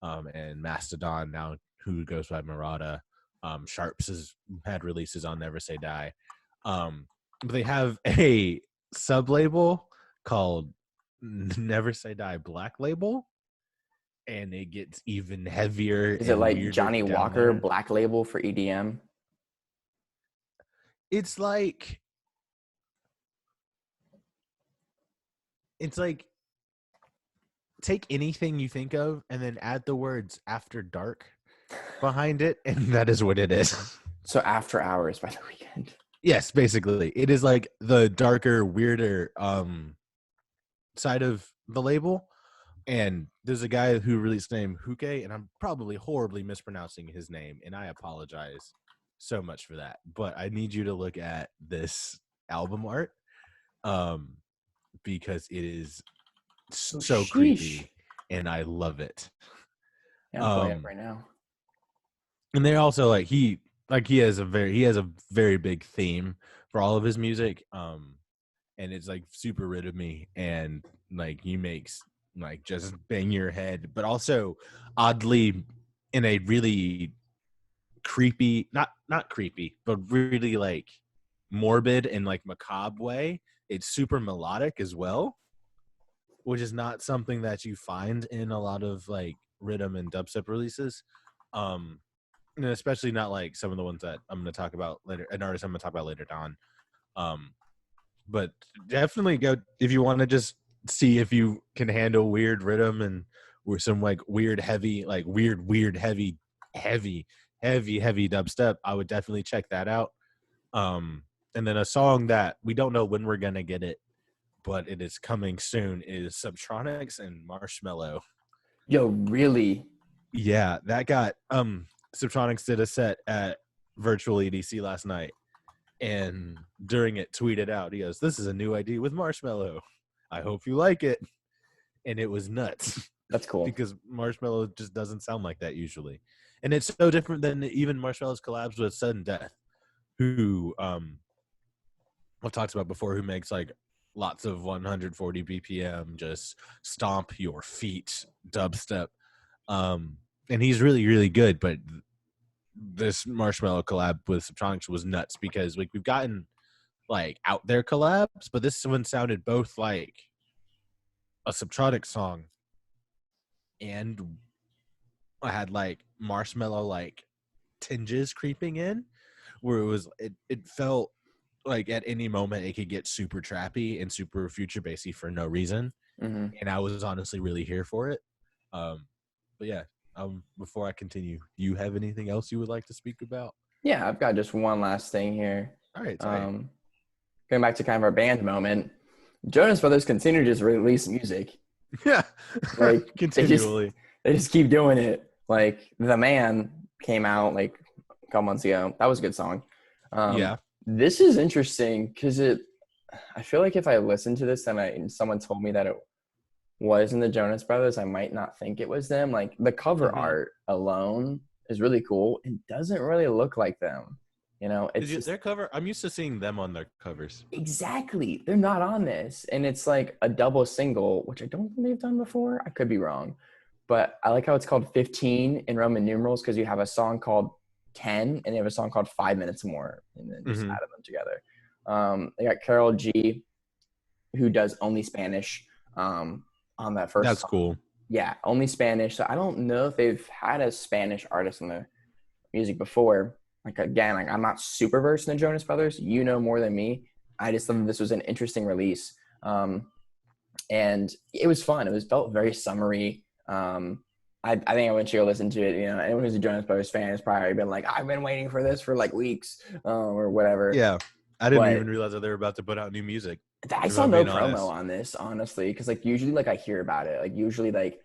and Mastodon now, who goes by Murata. Sharps has had releases on Never Say Die. But they have a sub label called Never Say Die Black Label, and it gets even heavier. Is it like Johnny Walker Black Label for EDM? It's like take anything you think of and then add the words After Dark behind it, and that is what it is. So After Hours by The Weeknd. Yes, basically. It is like the darker, weirder side of the label. And there's a guy who released the name Hukae, and I'm probably horribly mispronouncing his name, and I apologize so much for that. But I need you to look at this album art, because it is so creepy, and I love it. Yeah, I'm playing it right now. And they're also he has a very big theme for all of his music, and it's like super rhythmy, and like he makes like just bang your head, but also oddly in a really creepy, not creepy, but really like morbid and like macabre way. It's super melodic as well, which is not something that you find in a lot of like rhythm and dubstep releases, and especially not like some of the ones that I'm going to talk about later, an artist I'm going to talk about later on. But definitely go if you want to just see if you can handle weird rhythm and with some like weird heavy dubstep. I would definitely check that out. And then a song that we don't know when we're gonna get it, but it is coming soon, is Subtronics and Marshmello. Yo, really? Yeah, that got Subtronics did a set at Virtual EDC last night, and during it tweeted out, he goes, "This is a new ID with Marshmello. I hope you like it." And it was nuts. That's cool. Because Marshmello just doesn't sound like that usually. And it's so different than even Marshmello's collabs with Sudden Death, who I've talked about before, who makes like lots of 140 BPM, just stomp your feet dubstep. And he's really, really good. But this Marshmello collab with Subtronics was nuts because like we've gotten like out there collabs, but this one sounded both like a Subtronics song and I had like Marshmello like tinges creeping in, where it felt like at any moment it could get super trappy and super future bassy for no reason, and I was honestly really here for it. But yeah, before I continue, do you have anything else you would like to speak about? Yeah, I've got just one last thing here. All right, Going back to kind of our band moment, Jonas Brothers continue to just release music. Yeah, like continually. They just keep doing it. Like The Man came out like a couple months ago. That was a good song. Yeah. This is interesting because I feel like if I listened to this and someone told me that it wasn't the Jonas Brothers, I might not think it was them. Like the cover art alone is really cool. It doesn't really look like them. You know, it's just, their cover. I'm used to seeing them on their covers. Exactly. They're not on this. And it's like a double single, which I don't think they've done before. I could be wrong. But I like how it's called 15 in Roman numerals because you have a song called 10 and you have a song called 5 Minutes More, and then just added them together. They got Carol G, who does only Spanish on that first That's song. cool. Yeah, only Spanish. So I don't know if they've had a Spanish artist in the music before. Like, again, like I'm not super versed in the Jonas Brothers. You know more than me. I just thought this was an interesting release. And it was fun. It felt very summery. I think I went to go listen to it. You know, anyone who's a Jonas Brothers fan has probably been like, I've been waiting for this for like weeks or whatever. Yeah. I didn't even realize that they were about to put out new music. I saw no promo on this, honestly, because like usually like I hear about it. Like usually like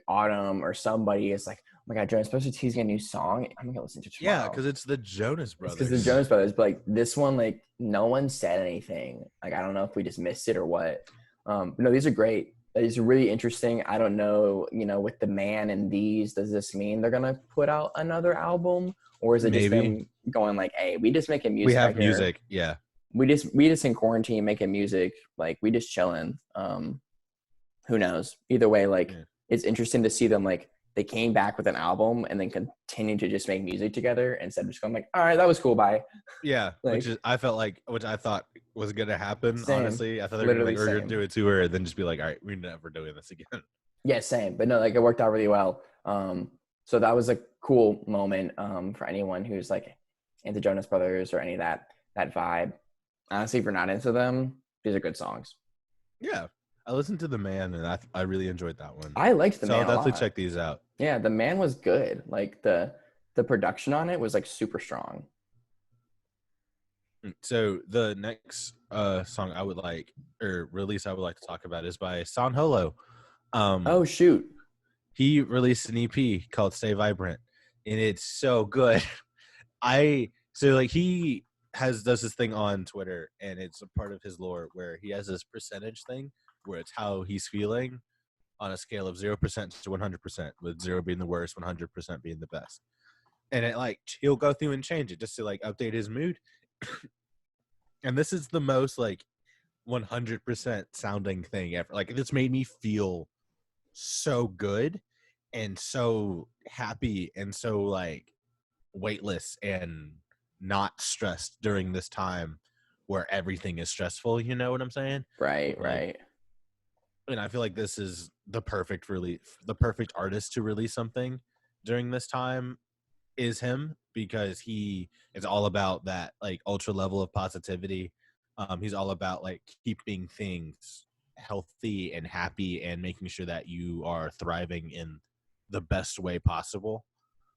Autumn or somebody is like, oh my God, Jonas Brothers teasing a new song. I'm gonna listen to it tomorrow. Yeah, because it's the Jonas Brothers. Because the Jonas Brothers, but like this one, like no one said anything. Like I don't know if we just missed it or what. But no, these are great. These are really interesting. I don't know, you know, with The Man and these, does this mean they're gonna put out another album, or is it just them going like, hey, we just making music? We have music, yeah. We just in quarantine making music, like we just chilling. Who knows? Either way, like it's interesting to see them like they came back with an album and then continue to just make music together instead of just going like, all right, that was cool, bye. Yeah, like, which I thought was gonna happen. Same. Honestly, I thought they were gonna do it to her and then just be like, all right, we're never doing this again. Yeah, same. But no, like it worked out really well. So that was a cool moment for anyone who's like into Jonas Brothers or any of that vibe. Honestly, if you're not into them, these are good songs. Yeah, I listened to The Man and I really enjoyed that one. I liked The Man. So I'll definitely check these out. Yeah, The Man was good. Like the production on it was like super strong. So the next song I would like, or release I would like to talk about is by Holo. Oh shoot! He released an EP called "Stay Vibrant," and it's so good. He does this thing on Twitter, and it's a part of his lore where he has this percentage thing where it's how he's feeling on a scale of 0% to 100%, with 0 being the worst, 100% being the best. And it like he'll go through and change it just to like update his mood. And this is the most like 100% sounding thing ever. Like this made me feel so good and so happy and so like weightless and not stressed during this time where everything is stressful. You know what I'm saying? Right. And I feel like this is the perfect artist to release something during this time is him, because he is all about that like ultra level of positivity. He's all about like keeping things healthy and happy and making sure that you are thriving in the best way possible.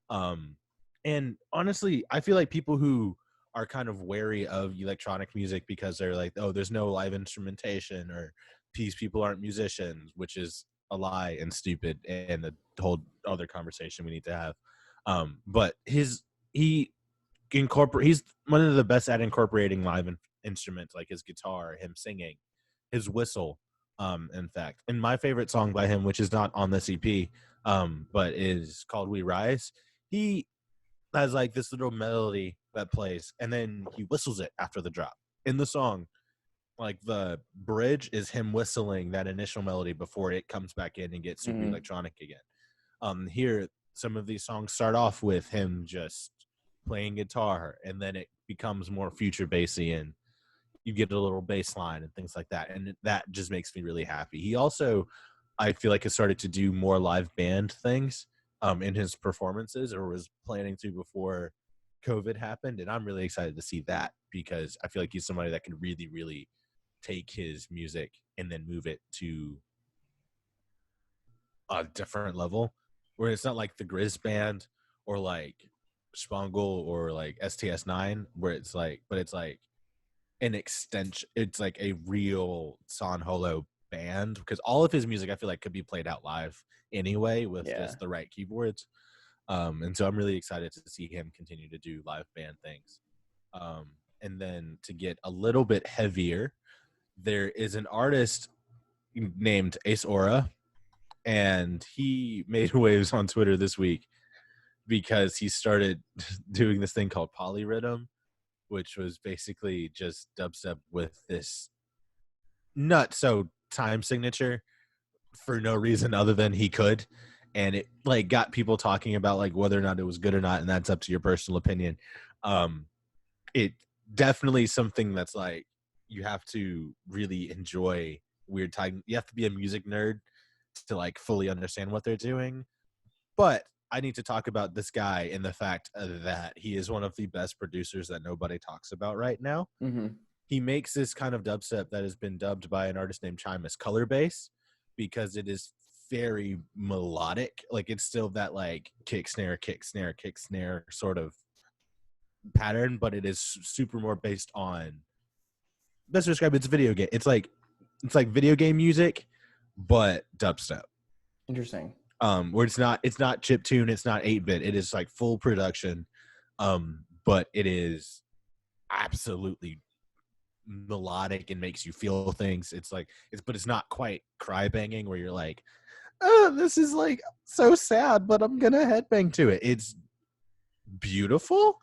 And honestly, I feel like people who are kind of wary of electronic music because they're like, oh, there's no live instrumentation, or these people aren't musicians, which is a lie and stupid and a whole other conversation we need to have. But he's one of the best at incorporating live instruments, like his guitar, him singing, his whistle. In fact, and my favorite song by him, which is not on this EP, but is called "We Rise," he has like this little melody that plays, and then he whistles it after the drop in the song. like the bridge is him whistling that initial melody before it comes back in and gets super electronic again. Here, some of these songs start off with him just playing guitar, and then it becomes more future bassy, and you get a little bass line and things like that, and that just makes me really happy. He also, I feel like, has started to do more live band things in his performances, or was planning to before COVID happened, and I'm really excited to see that, because I feel like he's somebody that can really, really take his music and then move it to a different level, where it's not like the Grizz Band or like Spangle or like STS9, where it's like, but it's like an extension. It's like a real San Holo band, because all of his music I feel like could be played out live anyway with just the right keyboards. And so I'm really excited to see him continue to do live band things. And then to get a little bit heavier, there is an artist named Ace Aura, and he made waves on Twitter this week because he started doing this thing called polyrhythm, which was basically just dubstep with this nut-so time signature for no reason other than he could. And it like got people talking about like whether or not it was good or not, and that's up to your personal opinion. It definitely something that's like, you have to really enjoy weird time. You have to be a music nerd to like fully understand what they're doing. But I need to talk about this guy and the fact that he is one of the best producers that nobody talks about right now. He makes this kind of dubstep that has been dubbed by an artist named Chime as color bass, because it is very melodic. Like, it's still that like kick snare sort of pattern, but it is super more based on, best to describe it, it's video game. It's like video game music, but dubstep. Interesting. Where it's not chiptune, it's not 8-bit. It is like full production. But it is absolutely melodic and makes you feel things. But it's not quite cry banging where you're like, oh, this is like so sad, but I'm gonna headbang to it. It's beautiful,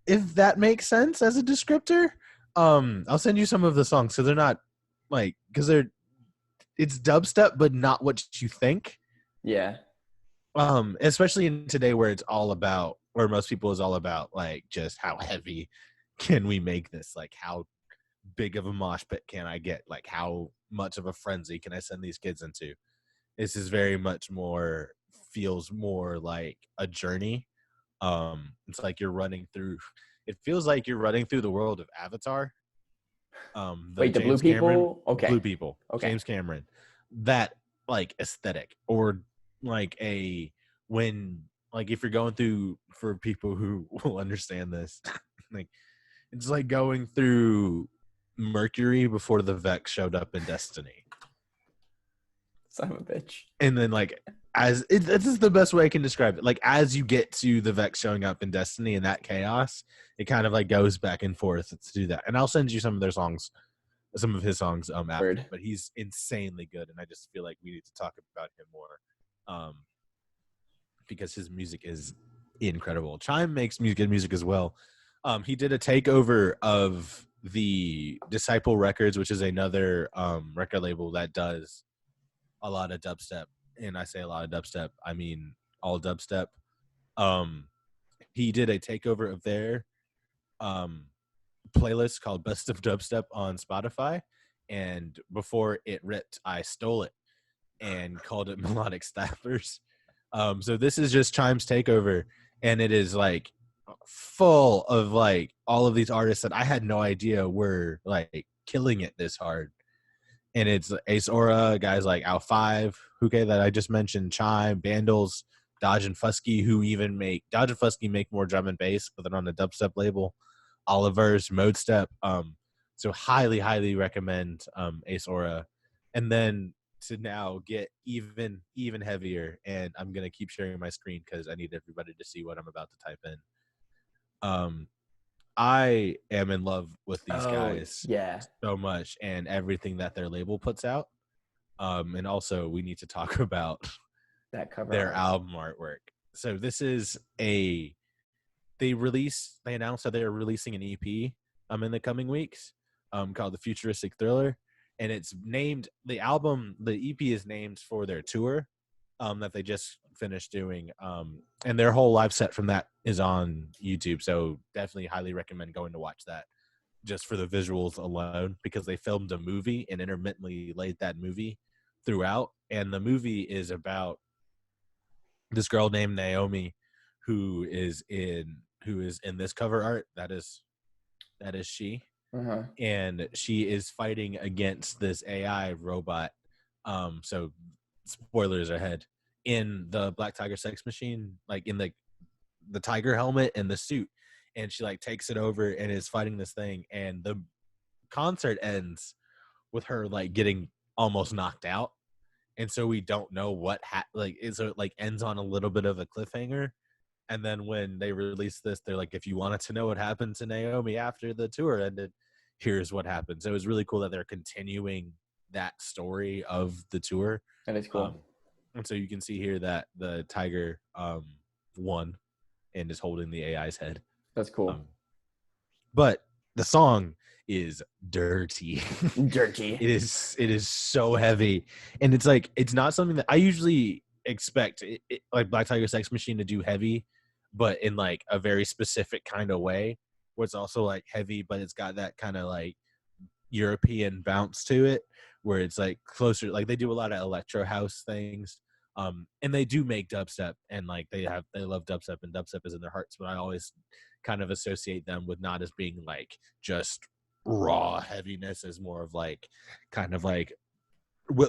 if that makes sense as a descriptor. I'll send you some of the songs, so they're not like, because it's dubstep but not what you think. Yeah. Especially in today where most people is all about like just how heavy can we make this, like how big of a mosh pit can I get, like how much of a frenzy can I send these kids into. This is very much more, feels more like a journey. It's like it feels like you're running through the world of Avatar. Wait, the blue people? Okay. Blue people. Okay. James Cameron. That like aesthetic, or like if you're going through, for people who will understand this, like it's like going through Mercury before the Vex showed up in Destiny. Son of a bitch. And then like, this is the best way I can describe it. Like, as you get to the Vex showing up in Destiny and that chaos, it kind of like goes back and forth to do that. And I'll send you some of his songs after. But he's insanely good, and I just feel like we need to talk about him more, because his music is incredible. Chime makes good music as well. He did a takeover of the Disciple Records, which is another record label that does a lot of dubstep. And I say a lot of dubstep, I mean all dubstep. He did a takeover of their playlist called Best of Dubstep on Spotify, and before it ripped, I stole it and called it Melodic Staffers. So this is just Chime's takeover, and it is like full of like all of these artists that I had no idea were like killing it this hard. And it's Ace Aura, guys like Al 5, Hukae that I just mentioned, Chime, Bandles, Dodge and Fusky, Dodge and Fusky make more drum and bass, but they're on the dubstep label. Oliver's, Mode Step. So highly, highly recommend Ace Aura. And then to now get even heavier, and I'm gonna keep sharing my screen because I need everybody to see what I'm about to type in. I am in love with these guys so much, and everything that their label puts out. And also we need to talk about that cover their album artwork. So this is they announced that they are releasing an EP in the coming weeks. called The Futuristic Thriller, and it's named the EP is named for their tour that they just finished doing, and their whole live set from that is on YouTube. So definitely highly recommend going to watch that just for the visuals alone, because they filmed a movie and intermittently laid that movie throughout. And the movie is about this girl named Naomi who is in this cover art. That is she. Uh-huh. And she is fighting against this AI robot. So spoilers ahead. In the Black Tiger sex machine, like in the tiger helmet and the suit, and she like takes it over and is fighting this thing, and the concert ends with her like getting almost knocked out, and so we don't know what it like ends on a little bit of a cliffhanger. And then when they release this, they're like, if you wanted to know what happened to Naomi after the tour ended, here's what happened. So it was really cool that they're continuing that story of the tour. That is cool. And so you can see here that the tiger won and is holding the AI's head. That's cool. But the song is dirty. Dirty. It is so heavy. And it's like, it's not something that I usually expect like Black Tiger Sex Machine to do heavy, but in like a very specific kind of way, where it's also like heavy, but it's got that kind of like European bounce to it, where it's like closer, like they do a lot of electro house things, and they do make dubstep, and like they love dubstep, and dubstep is in their hearts, but I always kind of associate them with not as being like just raw heaviness, as more of like kind of like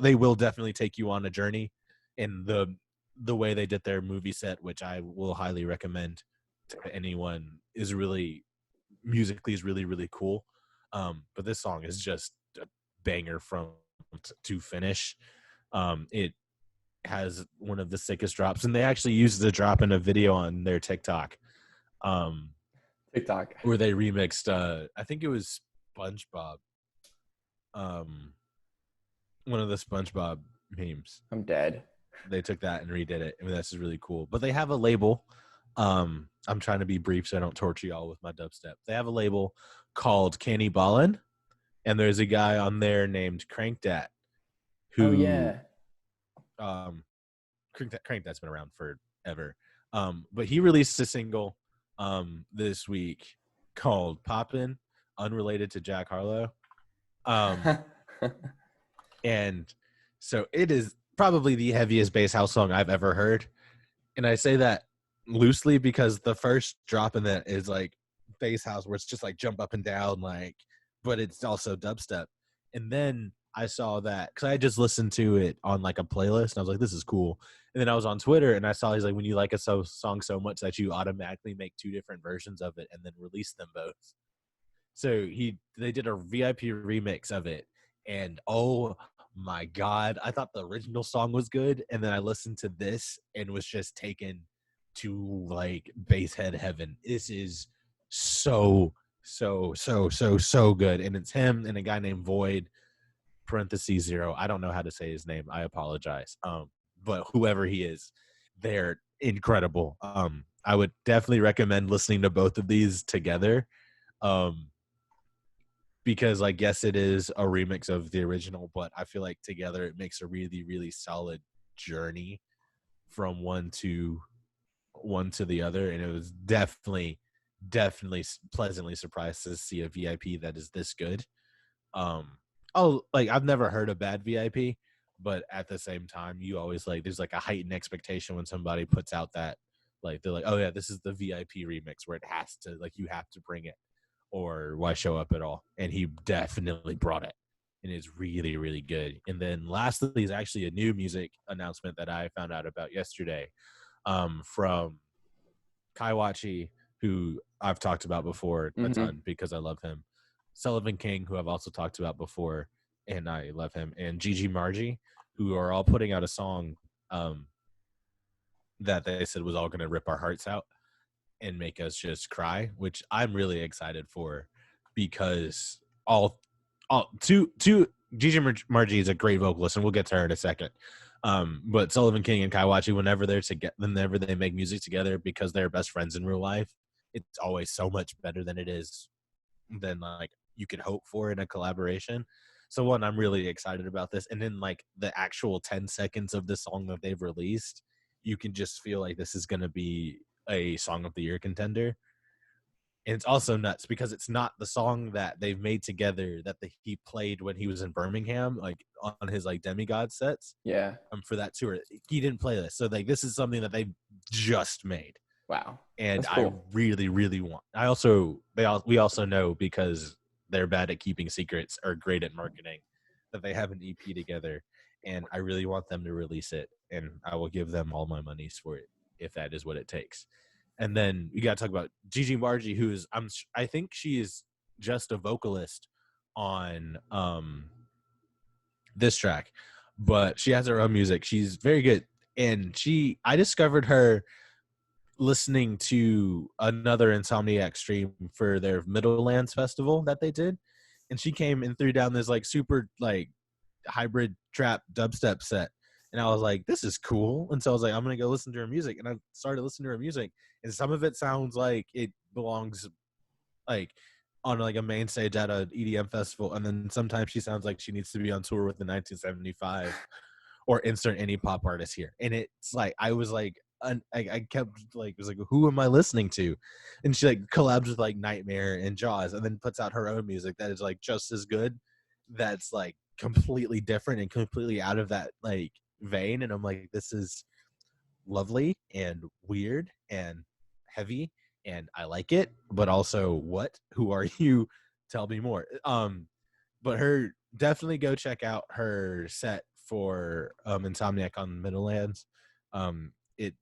they will definitely take you on a journey. In the way they did their movie set, which I will highly recommend to anyone, is really musically is really, really cool. But this song is just a banger from to finish. It has one of the sickest drops, and they actually used the drop in a video on their TikTok. TikTok. Where they remixed I think it was SpongeBob. One of the SpongeBob memes. I'm dead. They took that and redid it. I mean, this is really cool. But they have a label. I'm trying to be brief so I don't torture y'all with my dubstep. They have a label called Canny Ballin', and there's a guy on there named Crankdat who Crankdat's been around forever. But he released a single this week called Poppin', unrelated to Jack Harlow. And so it is probably the heaviest bass house song I've ever heard. And I say that loosely because the first drop in that is like bass house, where it's just like jump up and down, like, but it's also dubstep. And then I saw that because I just listened to it on like a playlist, and I was like, this is cool. And then I was on Twitter, and I saw he's like, when you like a song so much that you automatically make 2 different versions of it and then release them both. So they did a VIP remix of it, and oh my God, I thought the original song was good, and then I listened to this and was just taken to like bass head heaven. This is so good, and it's him and a guy named Void (0). I don't know how to say his name. I apologize. But whoever he is, they're incredible. I would definitely recommend listening to both of these together. Because I guess it is a remix of the original, but I feel like together it makes a really, really solid journey from one to the other. And it was definitely pleasantly surprised to see a VIP that is this good. I've never heard a bad VIP, but at the same time, you always like, there's like a heightened expectation when somebody puts out that, like, they're like, oh yeah, this is the VIP remix, where it has to, like, you have to bring it, or why show up at all? And he definitely brought it, and it's really, really good. And then lastly is actually a new music announcement that I found out about yesterday, from Kaiwachi, who I've talked about before a ton because I love him. Sullivan King, who I've also talked about before, and I love him. And Gigi Margie, who are all putting out a song that they said was all going to rip our hearts out and make us just cry, which I'm really excited for, because Gigi Margie is a great vocalist, and we'll get to her in a second. But Sullivan King and Kaiwachi, whenever they make music together, because they're best friends in real life, it's always so much better than it is than like you could hope for in a collaboration. So one, I'm really excited about this. And then like the actual 10 seconds of the song that they've released, you can just feel like this is going to be a Song of the Year contender. And it's also nuts because it's not the song that they've made together that he played when he was in Birmingham, like on his like Demigod sets. Yeah. For that tour, he didn't play this. So like this is something that they just made. Wow. And That's cool. I really, really want. We also know, because they're bad at keeping secrets or great at marketing, that they have an EP together, and I really want them to release it, and I will give them all my monies for it if that is what it takes. And then you got to talk about Gigi Margie, who's I think she is just a vocalist on this track, but she has her own music. She's very good, and I discovered her listening to another Insomniac stream for their Middlelands festival that they did, and she came and threw down this like super like hybrid trap dubstep set, and I was like, this is cool. And so I was like, I'm gonna go listen to her music, and I started listening to her music, and some of it sounds like it belongs like on like a main stage at an EDM festival, and then sometimes she sounds like she needs to be on tour with the 1975 or insert any pop artist here. And it's like I was like I kept like was like, who am I listening to? And she like collabs with like Nightmare and Jaws, and then puts out her own music that is like just as good, that's like completely different and completely out of that like vein. And I'm like, this is lovely and weird and heavy, and I like it, but also who are you? Tell me more. But definitely go check out her set for Insomniac on Middlelands. It's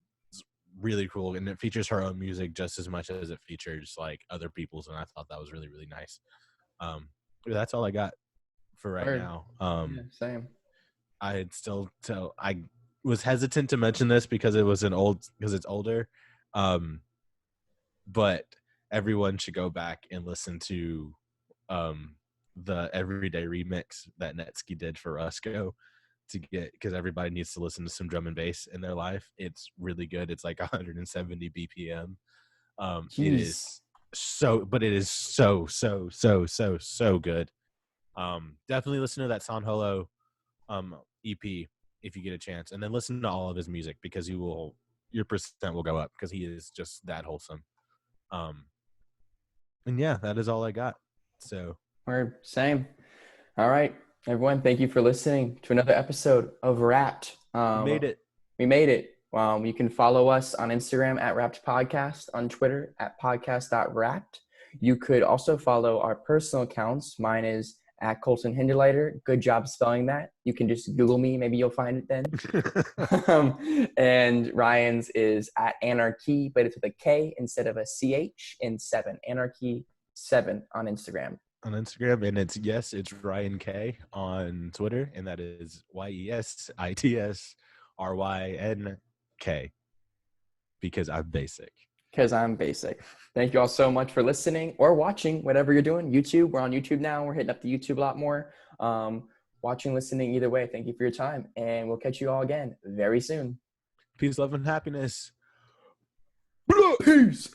really cool, and it features her own music just as much as it features like other people's, and I thought that was really, really nice. That's all I got for right now. Yeah, same. I was hesitant to mention this because it's older, but everyone should go back and listen to the Everyday remix that Netsky did for Rusko because everybody needs to listen to some drum and bass in their life. It's really good. It's like 170 BPM. It is so good. Definitely listen to that San Holo EP if you get a chance, and then listen to all of his music, because your percent will go up because he is just that wholesome. And yeah, that is all I got. So Same. All right, everyone, thank you for listening to another episode of Wrapped. We made it. You can follow us on Instagram at Wrapped Podcast, on Twitter at podcast.wrapped. You could also follow our personal accounts. Mine is at Colton Hinderleiter. Good job spelling that. You can just Google me. Maybe you'll find it then. And Ryan's is at Anarchy, but it's with a K instead of a CH in 7. Anarchy 7 on Instagram. And it's Ryan K on Twitter, and that is YESITSRYNK, because I'm basic. Thank you all so much for listening or watching, whatever you're doing. YouTube, we're on YouTube now. We're hitting up the YouTube a lot more. Watching, listening, either way, thank you for your time, and we'll catch you all again very soon. Peace, love, and happiness. Peace.